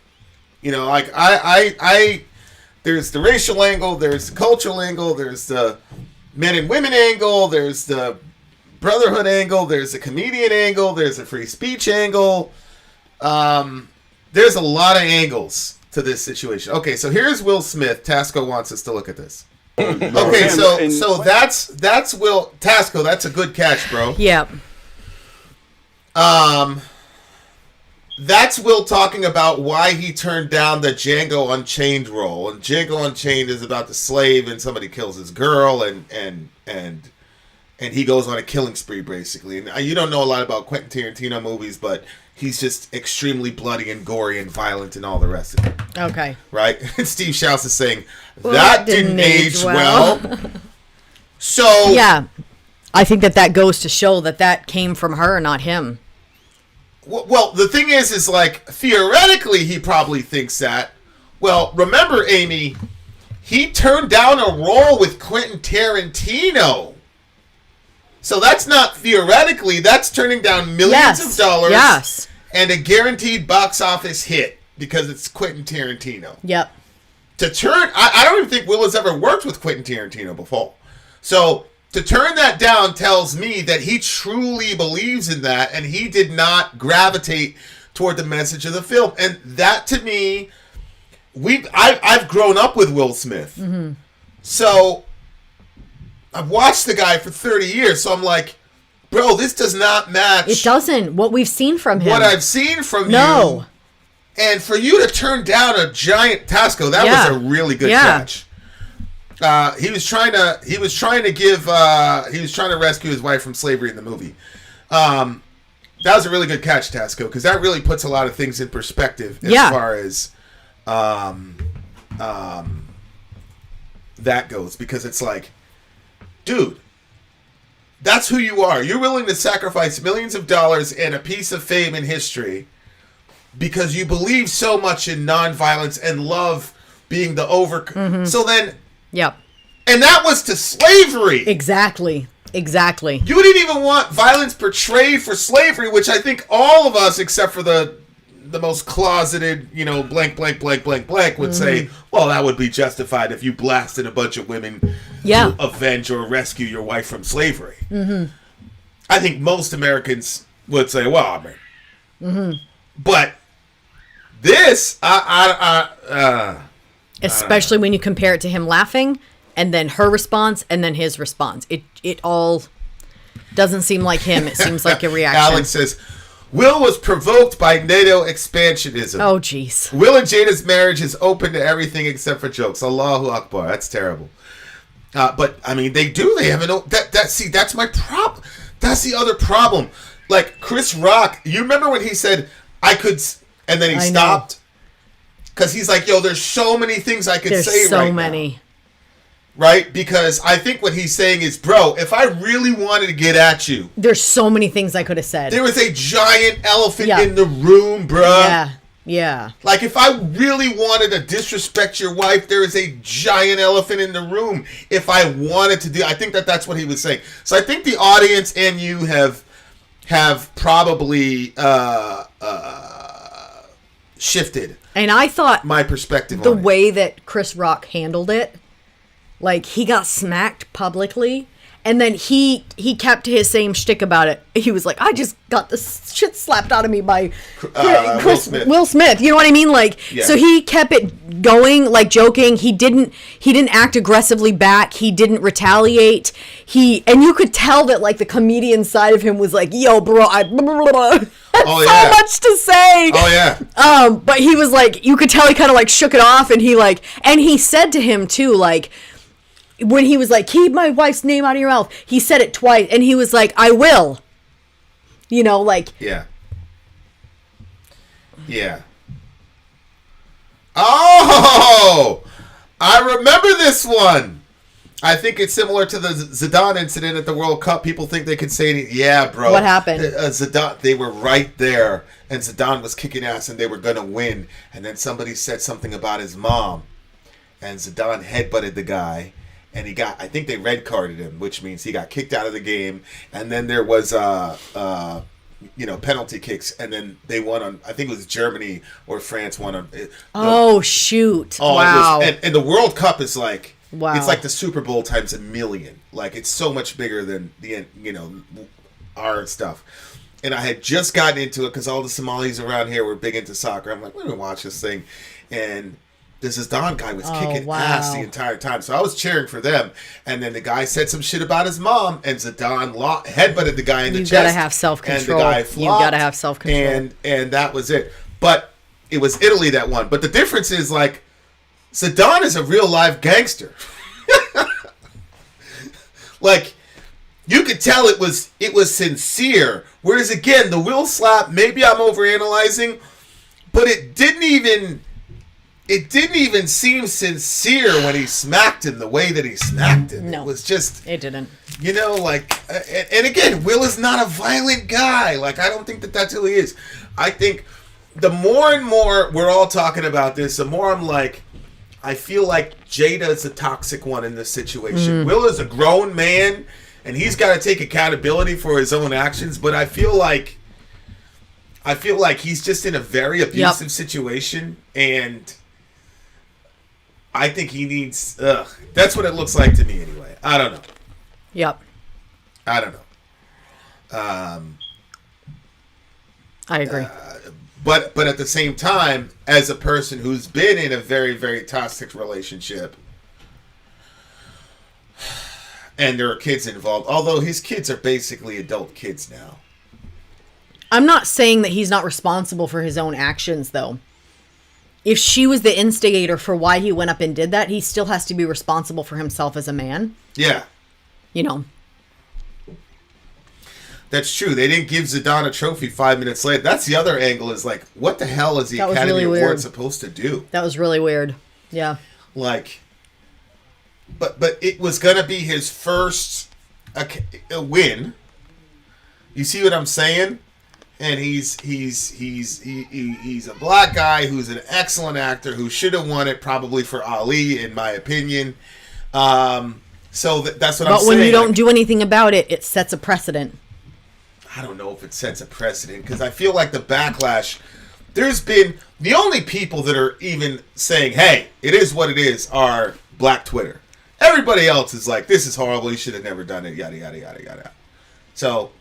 Like I there's the racial angle, there's the cultural angle, there's the men and women angle, there's the brotherhood angle, there's the comedian angle, there's the free speech angle. There's a lot of angles to this situation. Okay, so here's Will Smith. Tasco wants us to look at this. Okay, so that's Will Tasco. That's a good catch, bro. Yeah. That's Will talking about why he turned down the Django Unchained role. And Django Unchained is about the slave, and somebody kills his girl, and he goes on a killing spree, basically. And you don't know a lot about Quentin Tarantino movies, but he's just extremely bloody and gory and violent and all the rest of it. Okay. Right? And Steve Shouse is saying, that didn't age well. So... Yeah. I think that goes to show that came from her, not him. Well, the thing is like, theoretically, he probably thinks that. Well, remember, Amy, he turned down a role with Quentin Tarantino. So that's not theoretically, that's turning down millions of dollars and a guaranteed box office hit because it's Quentin Tarantino. Yep. I don't even think Will has ever worked with Quentin Tarantino before. So to turn that down tells me that he truly believes in that, and he did not gravitate toward the message of the film. And that, to me, I've grown up with Will Smith. Mm-hmm. So I've watched the guy for 30 years, so I'm like, bro, this does not match. It doesn't. What we've seen from him. What I've seen from you. And for you to turn down a giant Tasco, that was a really good catch. He was trying to rescue his wife from slavery in the movie. That was a really good catch, Tasco, because that really puts a lot of things in perspective as far as that goes. Because it's like, dude, that's who you are. You're willing to sacrifice millions of dollars and a piece of fame in history because you believe so much in nonviolence and love being the So then... Yep. And that was to slavery. Exactly. You didn't even want violence portrayed for slavery, which I think all of us, except for the most closeted, blank, would say, well, that would be justified if you blasted a bunch of women to avenge or rescue your wife from slavery. Mm-hmm. I think most Americans would say, well, I mean. Mm-hmm. But this, especially when you compare it to him laughing, and then her response, and then his response. It all doesn't seem like him. It seems like a reaction. Alex says, Will was provoked by NATO expansionism. Oh, jeez. Will and Jada's marriage is open to everything except for jokes. Allahu Akbar. That's terrible. But, I mean, they do. They have an... See, that's my problem. That's the other problem. Like, Chris Rock, you remember when he said, I could... And then he stopped? Because he's like, yo, there's so many things I could say right now. There's so many. Right? Because I think what he's saying is, bro, if I really wanted to get at you... There's so many things I could have said. There was a giant elephant in the room, bro. Yeah. Yeah. Like, if I really wanted to disrespect your wife, there is a giant elephant in the room. If I wanted to do, I think that's what he was saying. So I think the audience and you have probably shifted. And I thought my perspective the on way that Chris Rock handled it, like, he got smacked publicly. And then he kept his same shtick about it. He was like, I just got the shit slapped out of me by Will Smith. You know what I mean? Like, yeah. So he kept it going, like, joking. He didn't act aggressively back. He didn't retaliate. And you could tell that, like, the comedian side of him was like, yo, bro, I so much to say. Oh yeah. But he was like, you could tell he kind of like shook it off, and he said to him too, like, when he was like, keep my wife's name out of your mouth, he said it twice, and he was like, I will. You know, like... Yeah. Yeah. Oh! I remember this one! I think it's similar to the Zidane incident at the World Cup. People think they could say anything. Yeah, bro. What happened? Zidane, they were right there, and Zidane was kicking ass, and they were going to win. And then somebody said something about his mom, and Zidane headbutted the guy. And he got, I think they red carded him, which means he got kicked out of the game. And then there was, penalty kicks. And then they won on, I think it was Germany or France won on. Shoot. Oh, wow. And the World Cup is like, wow. It's like the Super Bowl times a million. Like, it's so much bigger than our stuff. And I had just gotten into it because all the Somalis around here were big into soccer. I'm like, we're going to watch this thing. And this Zidane guy was kicking ass the entire time. So I was cheering for them. And then the guy said some shit about his mom, and Zidane headbutted the guy in the chest. You gotta have self-control. And the guy flopped. You gotta have self-control. And that was it. But it was Italy that won. But the difference is, like, Zidane is a real live gangster. Like, you could tell it was sincere. Whereas, again, the Will slap, maybe I'm overanalyzing, but it didn't even seem sincere when he smacked him the way that he smacked him. No. It was just... It didn't. You know, like... And again, Will is not a violent guy. Like, I don't think that's who he is. I think the more and more we're all talking about this, the more I'm like, I feel like Jada's a toxic one in this situation. Will is a grown man, and he's got to take accountability for his own actions, but I feel like he's just in a very abusive situation, and... I think he needs... that's what it looks like to me anyway. I don't know. Yep. I don't know. I agree. But at the same time, as a person who's been in a very, very toxic relationship, and there are kids involved, although his kids are basically adult kids now. I'm not saying that he's not responsible for his own actions, though. If she was the instigator for why he went up and did that, he still has to be responsible for himself as a man. Yeah. You know. That's true. They didn't give Zidane a trophy 5 minutes later. That's the other angle, is like, what the hell is the Academy Award supposed to do? That was really weird. Yeah. Like, but it was going to be his first win. You see what I'm saying? And he's a black guy who's an excellent actor who should have won it probably for Ali, in my opinion. So that's what I'm saying. But when you don't do anything about it, it sets a precedent. I don't know if it sets a precedent, because I feel like the backlash, there's been, the only people that are even saying, hey, it is what it is, are Black Twitter. Everybody else is like, this is horrible, you should have never done it, yada, yada, yada, yada. So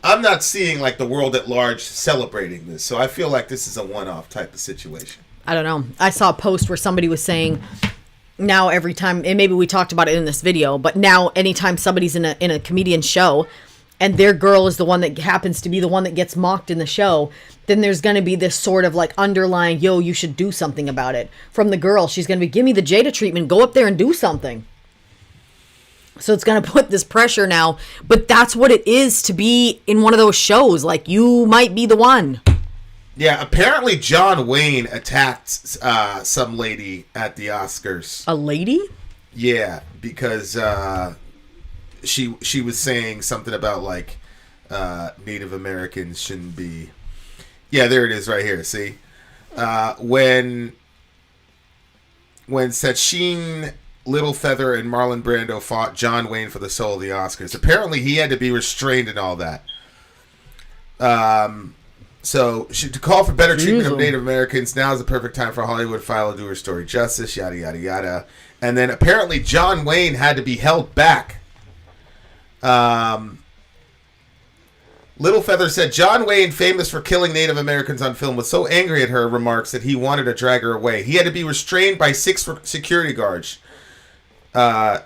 I'm not seeing like the world at large celebrating this. So I feel like this is a one-off type of situation. I don't know. I saw a post where somebody was saying, now every time, and maybe we talked about it in this video, but now anytime somebody's in a comedian show and their girl is the one that happens to be the one that gets mocked in the show, then there's going to be this sort of like underlying, yo, you should do something about it. From the girl, she's going to be, give me the Jada treatment, go up there and do something. So it's going to put this pressure now, but that's what it is to be in one of those shows. Like, you might be the one. Yeah, apparently John Wayne attacked some lady at the Oscars. A lady? Yeah, because she was saying something about like Native Americans shouldn't be. Yeah, there it is right here. See, when Sachin Littlefeather and Marlon Brando fought John Wayne for the soul of the Oscars. Apparently, he had to be restrained and all that. So, to call for better treatment of Native Americans, now is the perfect time for Hollywood to file a do her story justice, yada, yada, yada. And then apparently John Wayne had to be held back. Littlefeather said, John Wayne, famous for killing Native Americans on film, was so angry at her remarks that he wanted to drag her away. He had to be restrained by 6 security guards,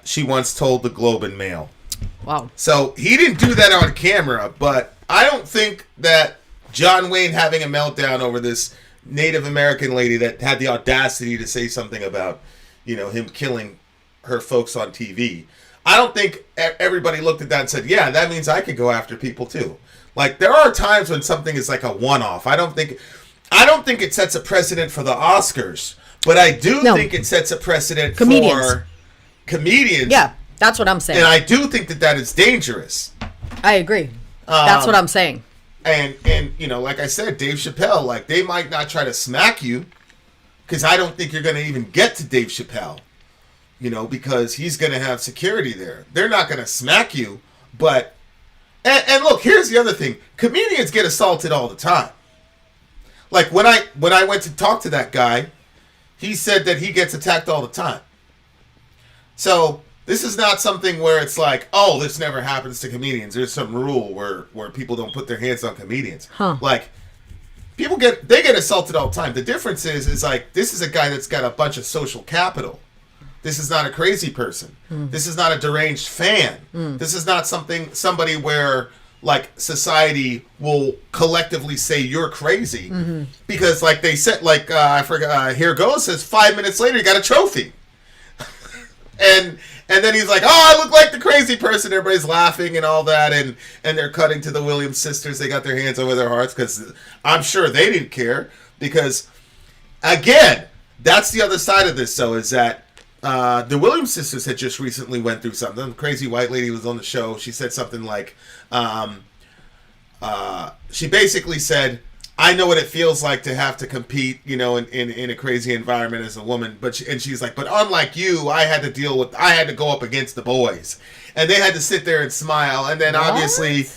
she once told the Globe and Mail. Wow. So he didn't do that on camera, but I don't think that John Wayne having a meltdown over this Native American lady that had the audacity to say something about, him killing her folks on TV. I don't think everybody looked at that and said, yeah, that means I could go after people too. Like, there are times when something is like a one-off. I don't think it sets a precedent for the Oscars, but I do think it sets a precedent for comedians. Yeah, that's what I'm saying. And I do think that is dangerous. I agree. That's what I'm saying. And like I said, Dave Chappelle, like, they might not try to smack you, because I don't think you're going to even get to Dave Chappelle, because he's going to have security there. They're not going to smack you, but... And look, here's the other thing. Comedians get assaulted all the time. Like, when I went to talk to that guy, he said that he gets attacked all the time. So... this is not something where it's like, oh, this never happens to comedians. There's some rule where people don't put their hands on comedians. Huh. Like, people get assaulted all the time. The difference is like, this is a guy that's got a bunch of social capital. This is not a crazy person. This is not a deranged fan. This is not somebody where, like, society will collectively say you're crazy. Because, like they said, like, I forgot, Here Goes says 5 minutes later, you got a trophy. And then he's like, oh, I look like the crazy person. Everybody's laughing and all that. And they're cutting to the Williams sisters. They got their hands over their hearts because I'm sure they didn't care. Because, again, that's the other side of this, though, is that the Williams sisters had just recently went through something. The crazy white lady was on the show. She said something like, she basically said, I know what it feels like to have to compete, in a crazy environment as a woman. And she's like, but unlike you, I had to go up against the boys. And they had to sit there and smile. And then obviously,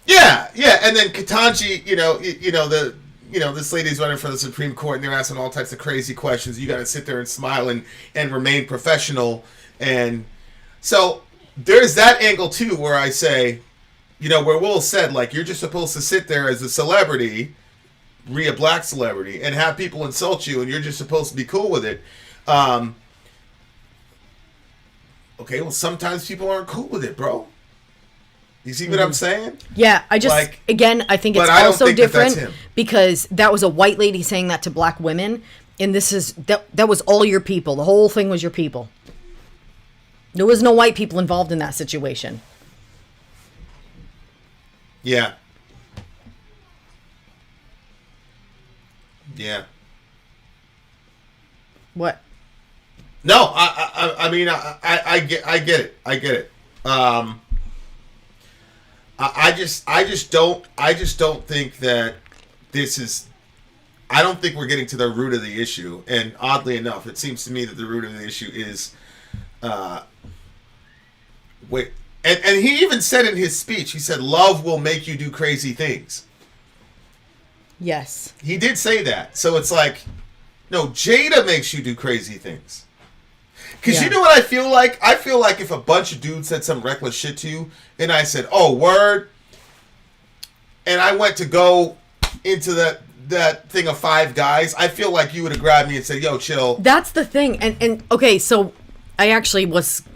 yeah. And then Ketanji, this lady's running for the Supreme Court and they're asking all types of crazy questions. You got to sit there and smile and remain professional. And so there's that angle too, where I say, where Will said, like, you're just supposed to sit there as a celebrity, a black celebrity, and have people insult you, and you're just supposed to be cool with it. Okay, well, sometimes people aren't cool with it, bro. You see what I'm saying? Yeah, I just, like, again, I think it's also different because that was a white lady saying that to black women, and that was all your people. The whole thing was your people. There was no white people involved in that situation. Yeah. Yeah. What? No, I mean, I get it. I get it. I just don't think that this is. I don't think we're getting to the root of the issue. And oddly enough, it seems to me that the root of the issue is, wait. And he even said in his speech, he said, love will make you do crazy things. Yes. He did say that. So it's like, no, Jada makes you do crazy things. Because you know what I feel like? I feel like if a bunch of dudes said some reckless shit to you, and I said, oh, word, and I went to go into that thing of five guys, I feel like you would have grabbed me and said, yo, chill. That's the thing. And okay, so I actually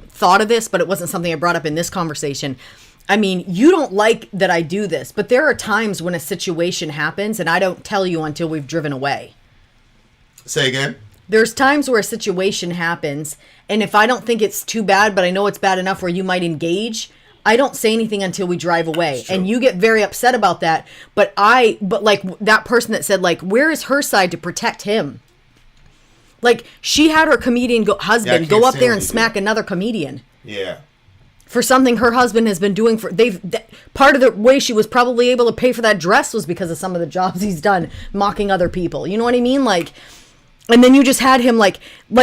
thought of this, but it wasn't something I brought up in this conversation. I mean, you don't like that I do this, but there are times when a situation happens and I don't tell you until we've driven away. Say again? There's times where a situation happens, and if I don't think it's too bad, but I know it's bad enough where you might engage, I don't say anything until we drive away. And you get very upset about that. But like that person that said, like, where is her side to protect him? Like, she had her comedian husband go up there and smack another comedian. Yeah. for something her husband has been doing part of the way she was probably able to pay for that dress was because of some of the jobs he's done mocking other people. You know what I mean? Like, and then you just had him like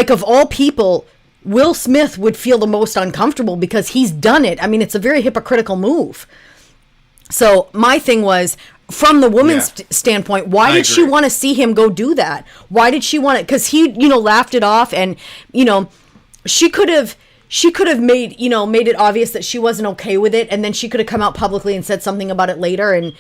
of all people, Will Smith would feel the most uncomfortable because he's done it. I mean, it's a very hypocritical move. So my thing was, from the woman's standpoint, why did she want to see him go do that? Why did she want it? Because he, laughed it off, and she could have made it obvious that she wasn't okay with it, and then she could have come out publicly and said something about it later, and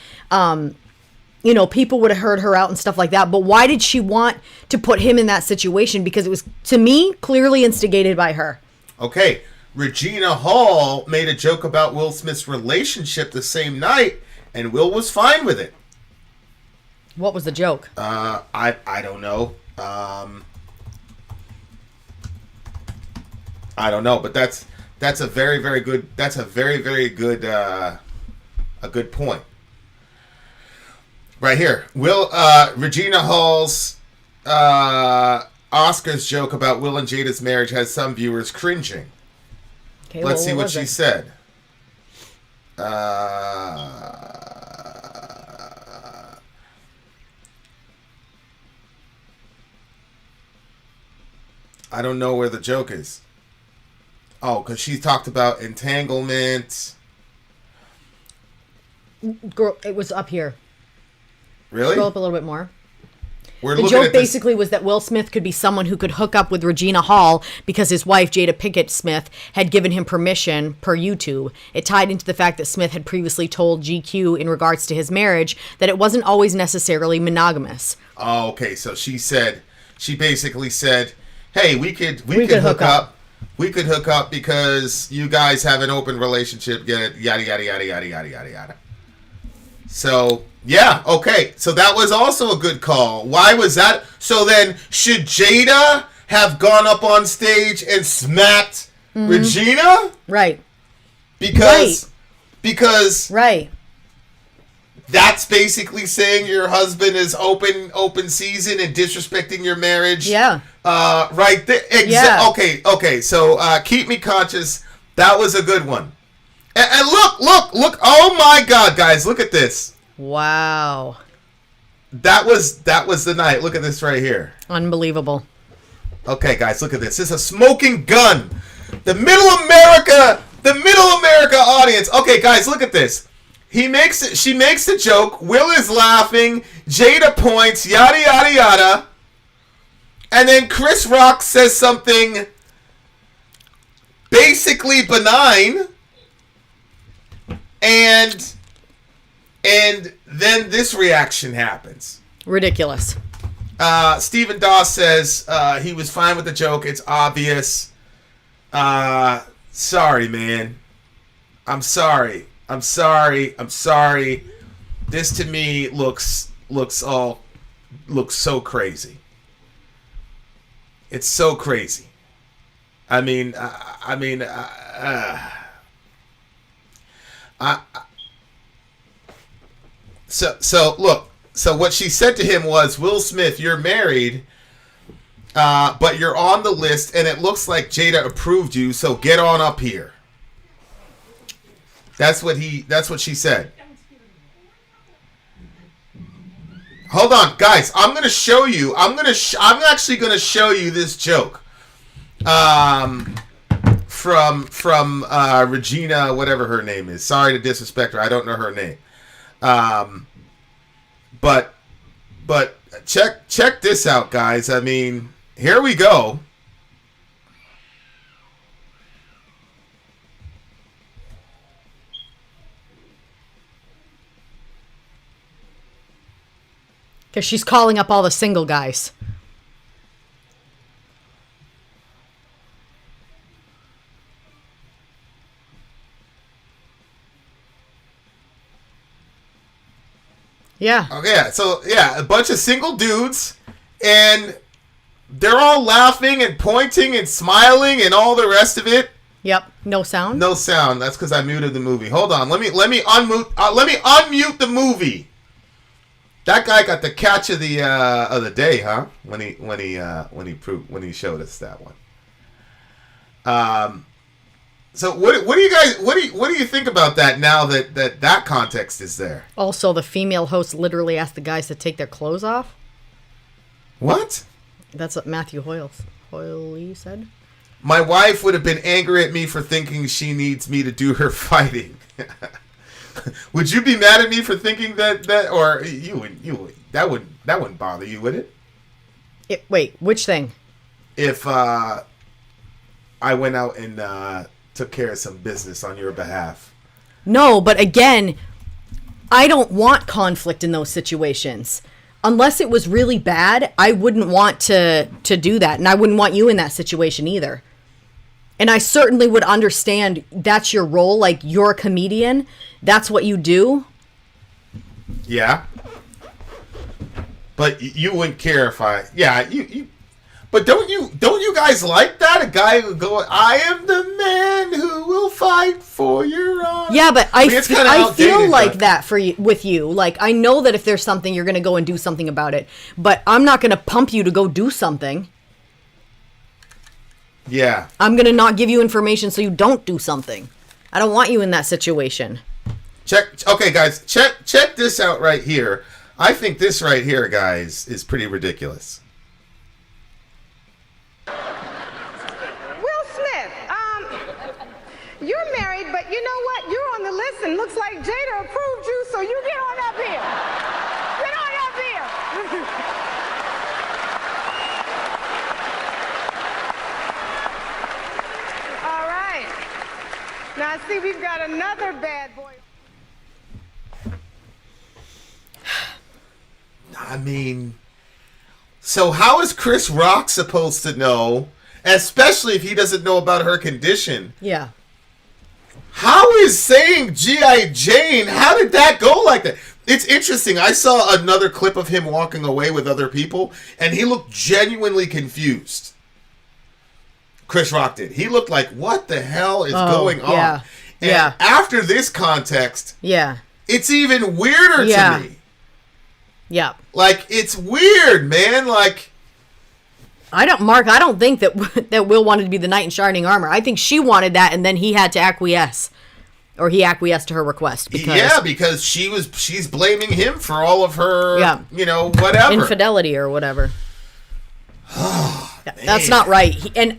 people would have heard her out and stuff like that. But why did she want to put him in that situation? Because it was, to me, clearly instigated by her. Okay, Regina Hall made a joke about Will Smith's relationship the same night, and Will was fine with it. What was the joke? I don't know. I don't know, but that's a very, very good. That's a very, very good a good point. Right here, Regina Hall's Oscar's joke about Will and Jada's marriage has some viewers cringing. Okay, Let's see what she said. I don't know where the joke is. Oh, because she talked about entanglement. Girl, it was up here. Really? Scroll up a little bit more. The joke basically was that Will Smith could be someone who could hook up with Regina Hall because his wife, Jada Pinkett Smith, had given him permission per YouTube. It tied into the fact that Smith had previously told GQ in regards to his marriage that it wasn't always necessarily monogamous. Oh, okay. So she basically said, hey, we could hook up. We could hook up because you guys have an open relationship, yada, yada, yada, yada, yada, yada, yada. So, yeah, okay. So that was also a good call. Why was that? So then, should Jada have gone up on stage and smacked Regina? Right. Because right. That's basically saying your husband is open season and disrespecting your marriage. Yeah. Right there. Yeah. Okay. So keep me conscious. That was a good one. And look. Oh my God, guys, look at this. Wow. That was the night. Look at this right here. Unbelievable. Okay, guys, look at this. This is a smoking gun. The Middle America audience. Okay, guys, look at this. She makes the joke. Will is laughing. Jada points. Yada yada yada. And then Chris Rock says something basically benign. And then this reaction happens. Ridiculous. Stephen Doss says he was fine with the joke. It's obvious. Sorry, man. I'm sorry. This to me looks so crazy. It's so crazy. So look. So what she said to him was, Will Smith, you're married, but you're on the list, and it looks like Jada approved you. So get on up here. That's what she said. Hold on, guys. I'm gonna show you. I'm actually gonna show you this joke. From Regina, whatever her name is. Sorry to disrespect her. I don't know her name. But check this out, guys. I mean, here we go. Because she's calling up all the single guys. Yeah. Okay, so yeah, a bunch of single dudes, and they're all laughing and pointing and smiling and all the rest of it. Yep. No sound. No sound. That's because I muted the movie. Hold on. Let me unmute the movie. That guy got the catch of the day, huh? When he showed us that one. So what do you guys what do you think about that now that context is there? Also, the female host literally asked the guys to take their clothes off. What? That's what Matthew Hoyle said. My wife would have been angry at me for thinking she needs me to do her fighting. Would you be mad at me for thinking that or that wouldn't bother you, would it? Wait, which thing? If I went out and took care of some business on your behalf. No, but again, I don't want conflict in those situations. Unless it was really bad, I wouldn't want to do that, and I wouldn't want you in that situation either. And I certainly would understand that's your role, like you're a comedian, that's what you do. Yeah. But you wouldn't care if you but don't you guys like that? A guy who go, I am the man who will fight for your honor. Yeah, but I feel like but... that for you, with you. Like, I know that if there's something, you're going to go and do something about it. But I'm not going to pump you to go do something. Yeah. I'm going to not give you information so you don't do something. I don't want you in that situation. Okay, guys, check this out right here. I think this right here, guys, is pretty ridiculous. Will Smith, you're married, but you know what? You're on the list and looks like Jada approved you, so you get on up here. Get on up here. All right. Now, see, we've got another bad boy. I mean, so how is Chris Rock supposed to know, especially if he doesn't know about her condition? Yeah. How is saying G.I. Jane, how did that go like that? It's interesting. I saw another clip of him walking away with other people, and he looked genuinely confused. Chris Rock did. He looked like, what the hell is going on? And after this context, it's even weirder to me. Yeah. Like, it's weird, man. Like, I don't think that Will wanted to be the knight in shining armor. I think she wanted that, and then he had to acquiesce. Or he acquiesced to her request. Because she's blaming him for all of her, whatever. Infidelity or whatever. That's not right. I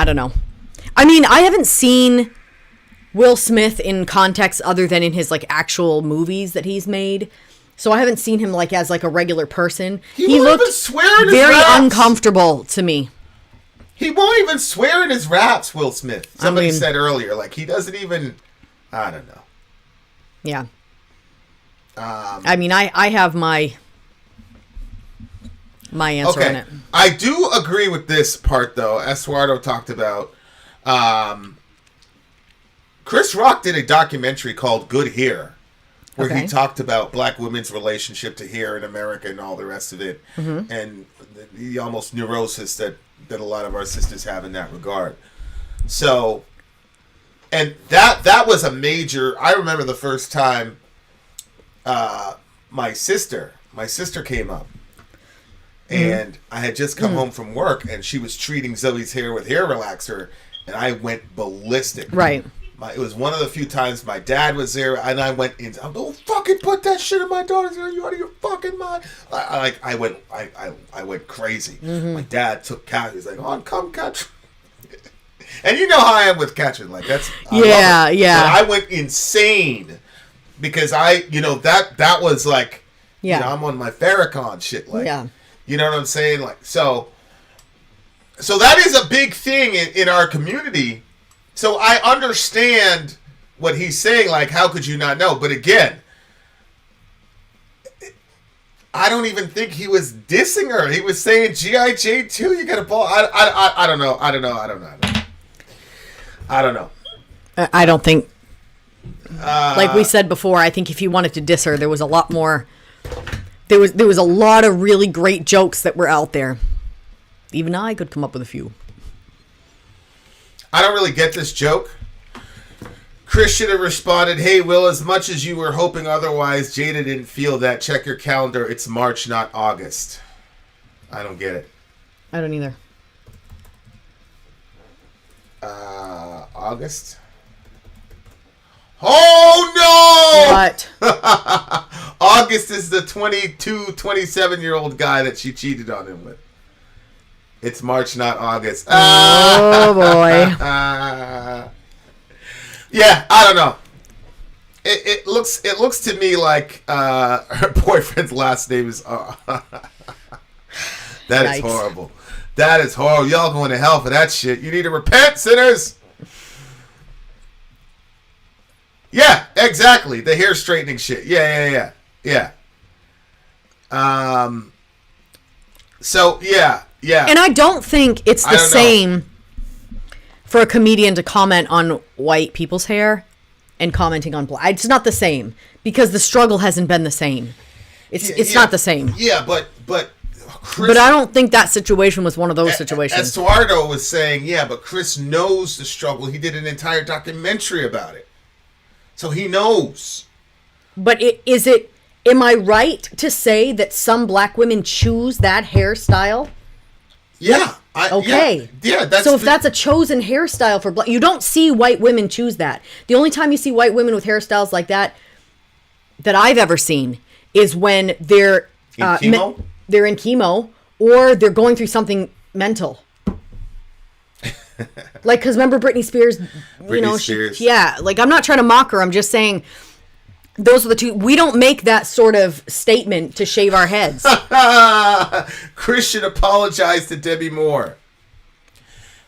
don't know. I mean, I haven't seen Will Smith in context other than in his like actual movies that he's made. So I haven't seen him like as like a regular person. He looked very uncomfortable to me. He won't even swear in his raps, Will Smith. Somebody said earlier, like he doesn't even. I don't know. Yeah. I mean, I have my answer on it. I do agree with this part though. Eduardo talked about. Chris Rock did a documentary called Good Hair, where he talked about black women's relationship to hair in America and all the rest of it, and the almost neurosis that a lot of our sisters have in that regard. So, and that was a major. I remember the first time my sister came up, and I had just come home from work, and she was treating Zoe's hair with hair relaxer, and I went ballistic. Right. It was one of the few times my dad was there, and I went in. Don't fucking put that shit in my daughter's hair. You out of your fucking mind? I went crazy. My dad took Kat. He's like, "On, come, Kat." And you know how I am with Katrin. Like that's yeah. But I went insane because that was like I'm on my Farrakhan shit. Like you know what I'm saying? Like so that is a big thing in our community. So I understand what he's saying, like, how could you not know? But again, I don't even think he was dissing her. He was saying, G.I. Jane 2, you got a ball. I don't know. I don't know. I don't think, like we said before, I think if you wanted to diss her, there was a lot more, there was a lot of really great jokes that were out there. Even I could come up with a few. I don't really get this joke. Chris should have responded, "Hey, Will, as much as you were hoping otherwise, Jada didn't feel that. Check your calendar. It's March, not August." I don't get it. I don't either. August. Oh, no! What? August is the 22, 27-year-old guy that she cheated on him with. It's March, not August. Oh, boy. Yeah, I don't know. It looks to me like her boyfriend's last name is... That is horrible. That is horrible. Y'all going to hell for that shit. You need to repent, sinners. Yeah, exactly. The hair straightening shit. Yeah. So, yeah. And I don't think it's the same for a comedian to comment on white people's hair and commenting on black. It's not the same because the struggle hasn't been the same. It's not the same. Yeah, but Chris, but I don't think that situation was one of those situations. Eduardo was saying, yeah, but Chris knows the struggle. He did an entire documentary about it. So he knows. But am I right to say that some black women choose that hairstyle? Yeah. Okay. Yeah. So if that's a chosen hairstyle for black, you don't see white women choose that. The only time you see white women with hairstyles like that I've ever seen is when they're in chemo? They're in chemo or they're going through something mental. Like, because remember Britney Spears, Spears. like I'm not trying to mock her. I'm just saying those are the two. We don't make that sort of statement to shave our heads. Chris should apologize to Demi Moore.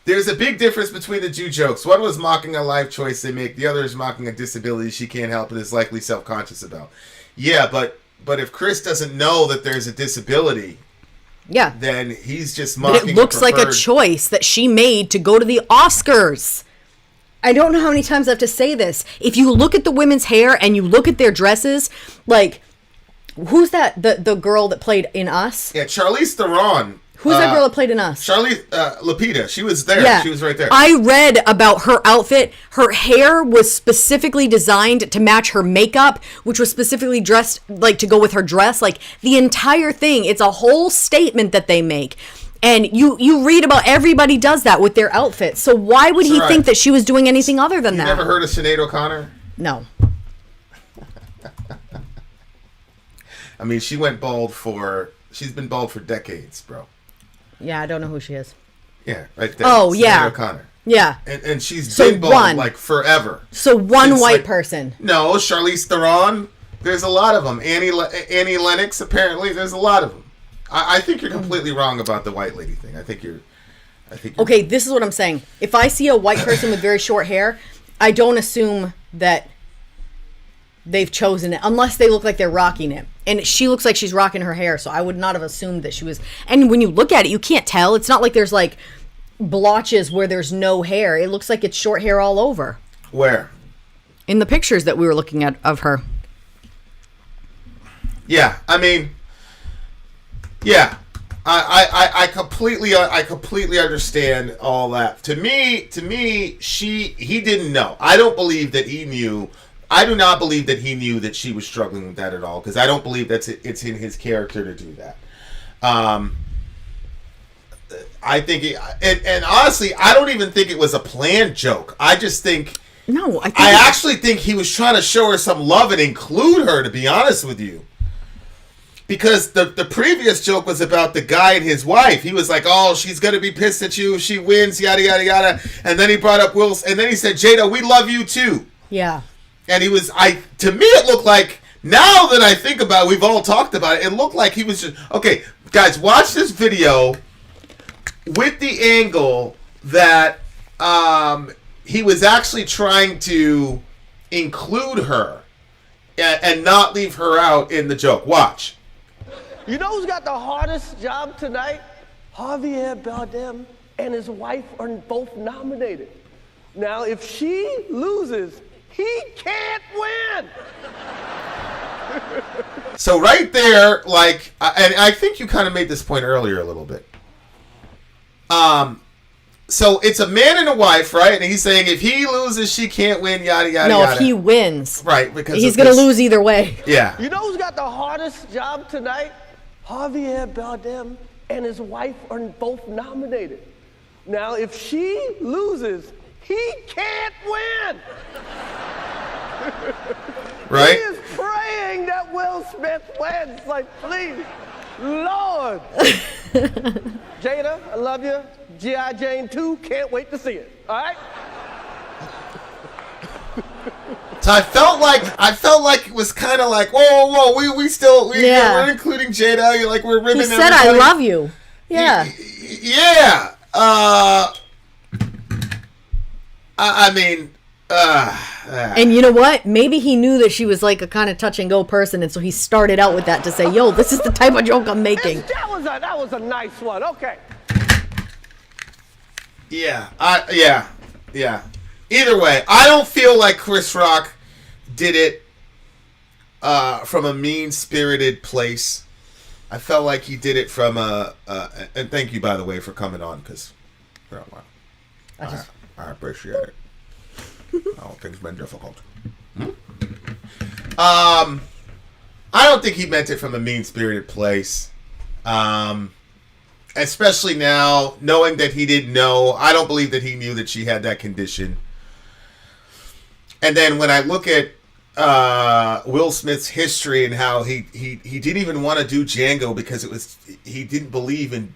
There's a big difference between the two jokes. One was mocking a life choice they make. The other is mocking a disability she can't help and is likely self-conscious about. Yeah, but if Chris doesn't know that there's a disability... Yeah. Then he's just mocking. But it looks like a choice that she made to go to the Oscars. I don't know how many times I have to say this. If you look at the women's hair and you look at their dresses, like, who's that? The girl that played in Us? Yeah, Charlize Theron. Who's that girl that played in Us? Lupita. She was there. Yeah. She was right there. I read about her outfit. Her hair was specifically designed to match her makeup, which was specifically dressed like to go with her dress. Like the entire thing. It's a whole statement that they make. And you read about everybody does that with their outfits. So why would he think that she was doing anything other than that? You never heard of Sinead O'Connor? No. I mean, she's been bald for decades, bro. Yeah, I don't know who she is. Yeah, right there. Oh, Sinead yeah. O'Connor. Yeah. And she's been bald like forever. So one white person. No, Charlize Theron. There's a lot of them. Annie Lennox, apparently. There's a lot of them. I think you're completely wrong about the white lady thing. I think you're okay, this is what I'm saying. If I see a white person with very short hair, I don't assume that they've chosen it unless they look like they're rocking it. And she looks like she's rocking her hair, so I would not have assumed that she was. And when you look at it, you can't tell. It's not like there's like blotches where there's no hair. It looks like it's short hair all over. Where? In the pictures that we were looking at of her. Yeah, I mean, yeah, I completely understand all that. To me, he didn't know. I don't believe that he knew. I do not believe that he knew that she was struggling with that at all, because I don't believe it's in his character to do that. I think, and honestly, I don't even think it was a planned joke. I just think, I actually think he was trying to show her some love and include her, to be honest with you. Because the previous joke was about the guy and his wife. He was like, oh, she's going to be pissed at you if she wins, yada, yada, yada. And then he brought up Will, and then he said, Jada, we love you too. Yeah. And to me, it looked like, now that I think about it, we've all talked about it, it looked like he was just, okay, guys, watch this video with the angle that he was actually trying to include her and not leave her out in the joke. Watch. You know who's got the hardest job tonight? Javier Bardem and his wife are both nominated. Now, if she loses, he can't win. So right there, like, and I think you kind of made this point earlier a little bit. So it's a man and a wife, right? And he's saying if he loses, she can't win, yada, yada, no, yada. if he wins. Right, because he's going to lose either way. Yeah. You know who's got the hardest job tonight? Javier Bardem and his wife are both nominated. Now, if she loses, he can't win. Right? He is praying that Will Smith wins. Like, please, Lord. Jada, I love you. G.I. Jane 2, can't wait to see it. All right? So I felt like it was kind of like, whoa, we're including Jada. You're like, we're ribbing. He said, "I love you." Yeah. Yeah. I mean, and you know what? Maybe he knew that she was like a kind of touch and go person, and so he started out with that to say, "Yo, this is the type of joke I'm making." That was a nice one. Okay. Yeah. Yeah. Either way, I don't feel like Chris Rock did it from a mean-spirited place. I felt like he did it from and thank you, by the way, for coming on, because I appreciate it. I don't think it's been difficult. I don't think he meant it from a mean-spirited place. Especially now, knowing that he didn't know. I don't believe that he knew that she had that condition. And then when I look at Will Smith's history and how he didn't even want to do Django because he didn't believe in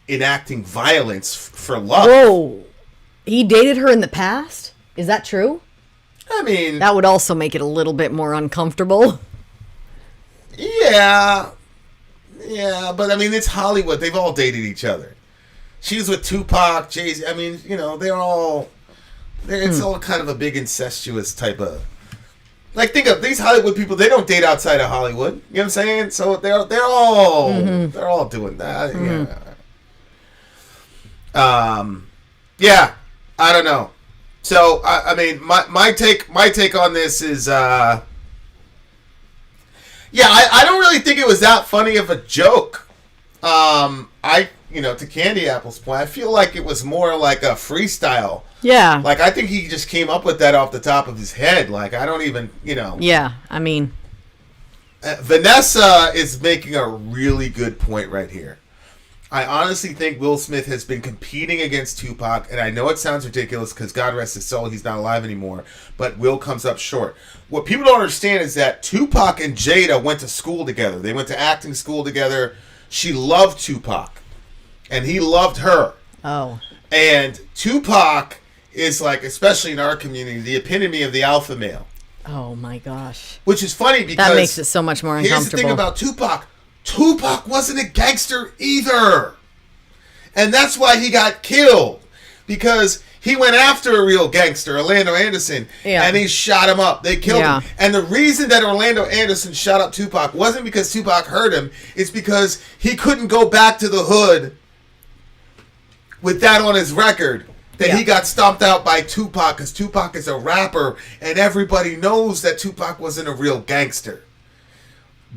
enacting violence for love. Whoa. He dated her in the past? Is that true? I mean, that would also make it a little bit more uncomfortable. Yeah, but I mean, it's Hollywood. They've all dated each other. She was with Tupac, Jay-Z. I mean, it's all kind of a big incestuous type of. Like, think of these Hollywood people. They don't date outside of Hollywood. You know what I'm saying? So they're all doing that. Yeah. I don't know. So I mean, my take on this is I don't really think it was that funny of a joke. To Candy Apple's point, I feel like it was more like a freestyle. Yeah. Like, I think he just came up with that off the top of his head. Like, I don't even, Yeah, I mean. Vanessa is making a really good point right here. I honestly think Will Smith has been competing against Tupac, and I know it sounds ridiculous because God rest his soul, he's not alive anymore, but Will comes up short. What people don't understand is that Tupac and Jada went to school together. They went to acting school together. She loved Tupac, and he loved her. Oh. And Tupac is, like, especially in our community, the epitome of the alpha male. Oh, my gosh. Which is funny because... that makes it so much more uncomfortable. Here's the thing about Tupac. Tupac wasn't a gangster either. And that's why he got killed. Because he went after a real gangster, Orlando Anderson, and he shot him up. They killed him. And the reason that Orlando Anderson shot up Tupac wasn't because Tupac hurt him. It's because he couldn't go back to the hood with that on his record. That he got stomped out by Tupac because Tupac is a rapper and everybody knows that Tupac wasn't a real gangster.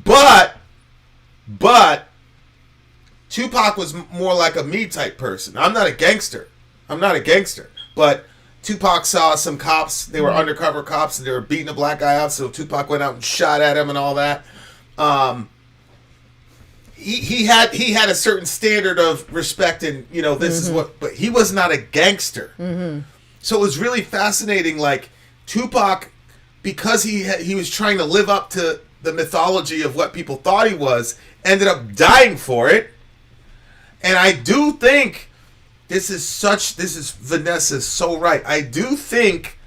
But Tupac was more like a me type person. I'm not a gangster. But Tupac saw some cops. They were undercover cops and they were beating a black guy out. So Tupac went out and shot at him and all that. He had a certain standard of respect and, this is what... But he was not a gangster. Mm-hmm. So it was really fascinating. Like, Tupac, because he was trying to live up to the mythology of what people thought he was, ended up dying for it. And I do think Vanessa's so right. I do think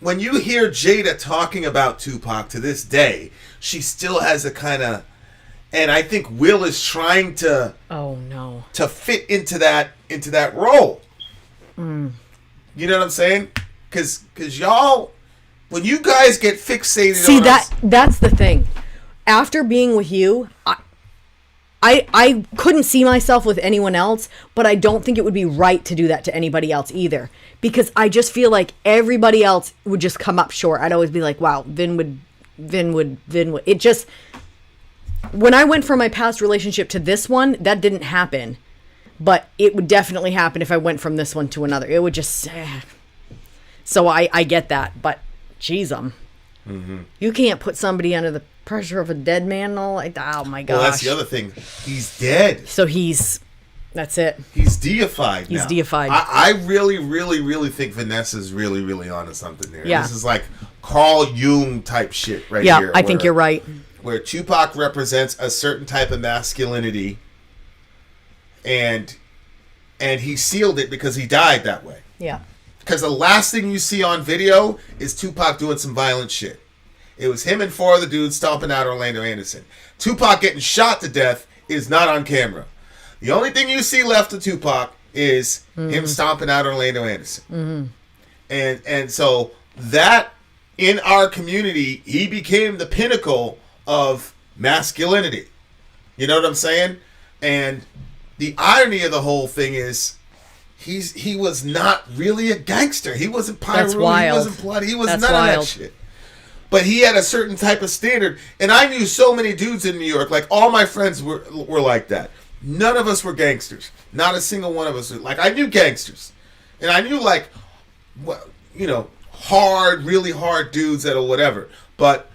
when you hear Jada talking about Tupac to this day, she still has a kind of, and I think Will is trying to to fit into that role. You know what I'm saying? Because y'all, when you guys get fixated on that's the thing. After being with you, I couldn't see myself with anyone else, but I don't think it would be right to do that to anybody else either. Because I just feel like everybody else would just come up short. I'd always be like, wow, Vin would. It just, when I went from my past relationship to this one, that didn't happen. But it would definitely happen if I went from this one to another. It would just, so I get that, but geez, you can't put somebody under the pressure of a dead man and all like that. Oh my gosh. Well, that's the other thing. He's dead. So he's That's it. He's deified now. He's deified. I really, really, really think Vanessa's really, really onto something there. Yeah. This is like Carl Jung type shit right yeah, here. I think you're right. Where Tupac represents a certain type of masculinity, and he sealed it because he died that way. Yeah. Because the last thing you see on video is Tupac doing some violent shit. It was him and 4 other dudes stomping out Orlando Anderson. Tupac getting shot to death is not on camera. The only thing you see left of Tupac is him stomping out Orlando Anderson. And so that, in our community, he became the pinnacle of masculinity. You know what I'm saying? And the irony of the whole thing is he was not really a gangster. He wasn't Pyro. He wasn't bloody. He was none of that shit. But he had a certain type of standard. And I knew so many dudes in New York. Like, all my friends were like that. None of us were gangsters. Not a single one of us. Like, I knew gangsters. And I knew, like, you know, really hard dudes that or whatever. But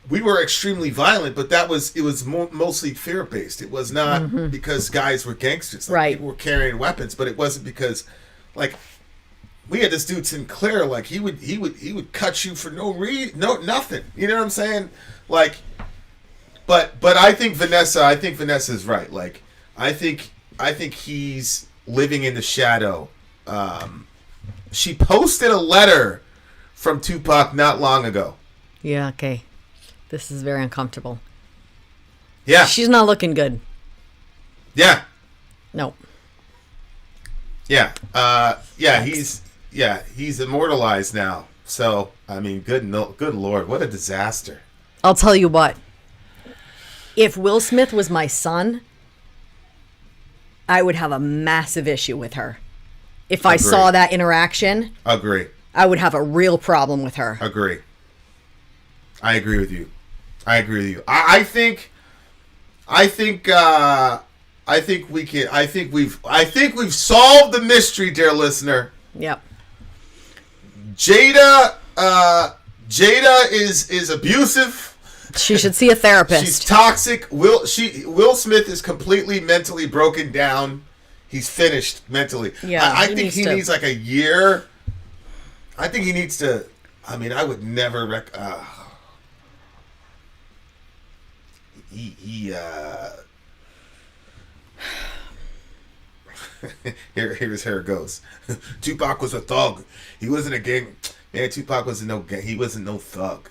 we were extremely violent, but it was mostly fear-based. It was not because guys were gangsters. Like, right. People were carrying weapons, but it wasn't because, like, we had this dude Sinclair, like, he would cut you for nothing. You know what I'm saying? Like, but I think Vanessa's right. Like, I think he's living in the shadow. She posted a letter from Tupac not long ago. Yeah, okay. This is very uncomfortable. Yeah. She's not looking good. Yeah. No. Yeah. He's immortalized now. So, I mean, good Lord, what a disaster. I'll tell you what. If Will Smith was my son, I would have a massive issue with her. If I saw that interaction, Agree. I would have a real problem with her. Agree. I agree with you. I think we've solved the mystery, dear listener. Yep. Jada is abusive. She should see a therapist. She's toxic. Will Smith is completely mentally broken down. He's finished mentally. Yeah, I think he needs like a year. I think he needs to. I mean, I would never. Here's how it goes. Tupac was a thug. He wasn't a gang. Man, Tupac wasn't no gang. He wasn't no thug.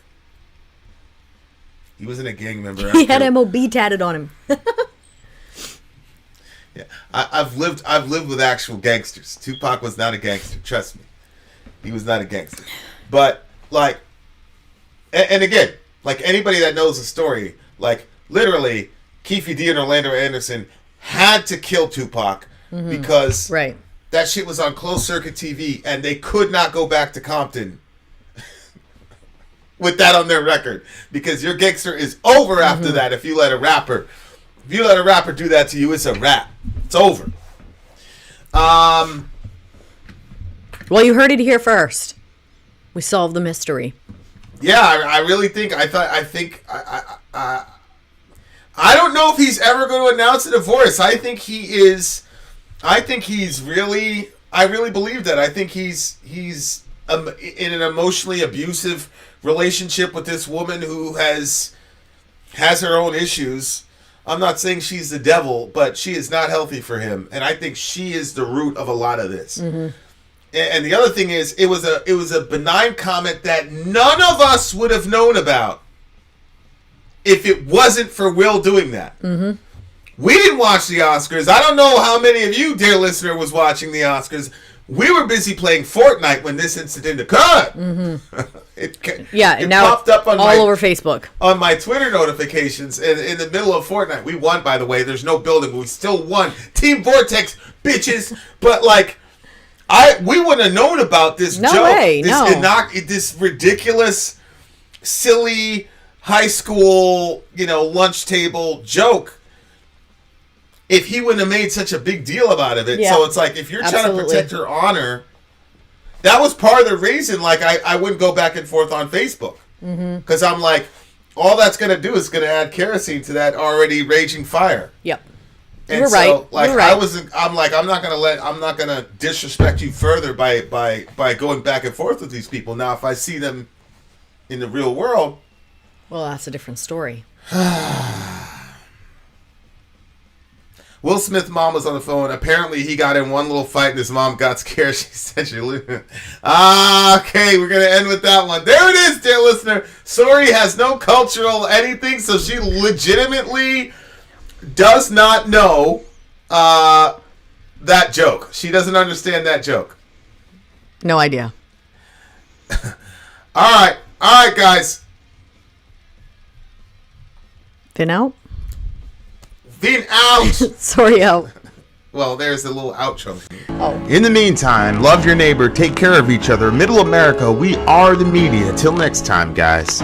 He wasn't a gang member. He had MOB tatted on him. Yeah, I've lived with actual gangsters. Tupac was not a gangster. Trust me, he was not a gangster. But like, and again, like anybody that knows the story, like literally, Keefe D and Orlando Anderson had to kill Tupac because that shit was on closed circuit TV, and they could not go back to Compton with that on their record, because your gangster is over after that. If you let a rapper do that to you, it's a wrap. It's over. Well, you heard it here first. We solved the mystery. Yeah, I really think. I don't know if he's ever going to announce a divorce. I think he is. I really believe that. I think he's in an emotionally abusive relationship with this woman who has her own issues. I'm not saying she's the devil, but she is not healthy for him, and I think she is the root of a lot of this. And the other thing is, it was a benign comment that none of us would have known about if it wasn't for Will doing that. We didn't watch the Oscars. I don't know how many of you, dear listener, was watching the Oscars. We were busy playing Fortnite when this incident occurred. It now popped up on over Facebook. On my Twitter notifications in the middle of Fortnite. We won, by the way. There's no building, but we still won. Team Vortex, bitches. But like, we wouldn't have known about this joke. This ridiculous, silly high school, lunch table joke, if he wouldn't have made such a big deal about it. Yeah. So it's like, if you're trying to protect her honor, that was part of the reason, like, I wouldn't go back and forth on Facebook. Because I'm like, all that's going to do is going to add kerosene to that already raging fire. Yep. And You're right. so, like, You're right. I'm not gonna disrespect you further by going back and forth with these people. Now, if I see them in the real world, Well, that's a different story. Will Smith's mom was on the phone. Apparently, he got in one little fight, and his mom got scared. She said she lived. Okay, we're gonna end with that one. There it is, dear listener. Sori has no cultural anything, so she legitimately does not know that joke. She doesn't understand that joke. No idea. All right, guys. Fin out? Being out. Sorry out. Well, there's the little outro. Oh. In the meantime, love your neighbor, take care of each other. Middle America, we are the media. Till next time, guys.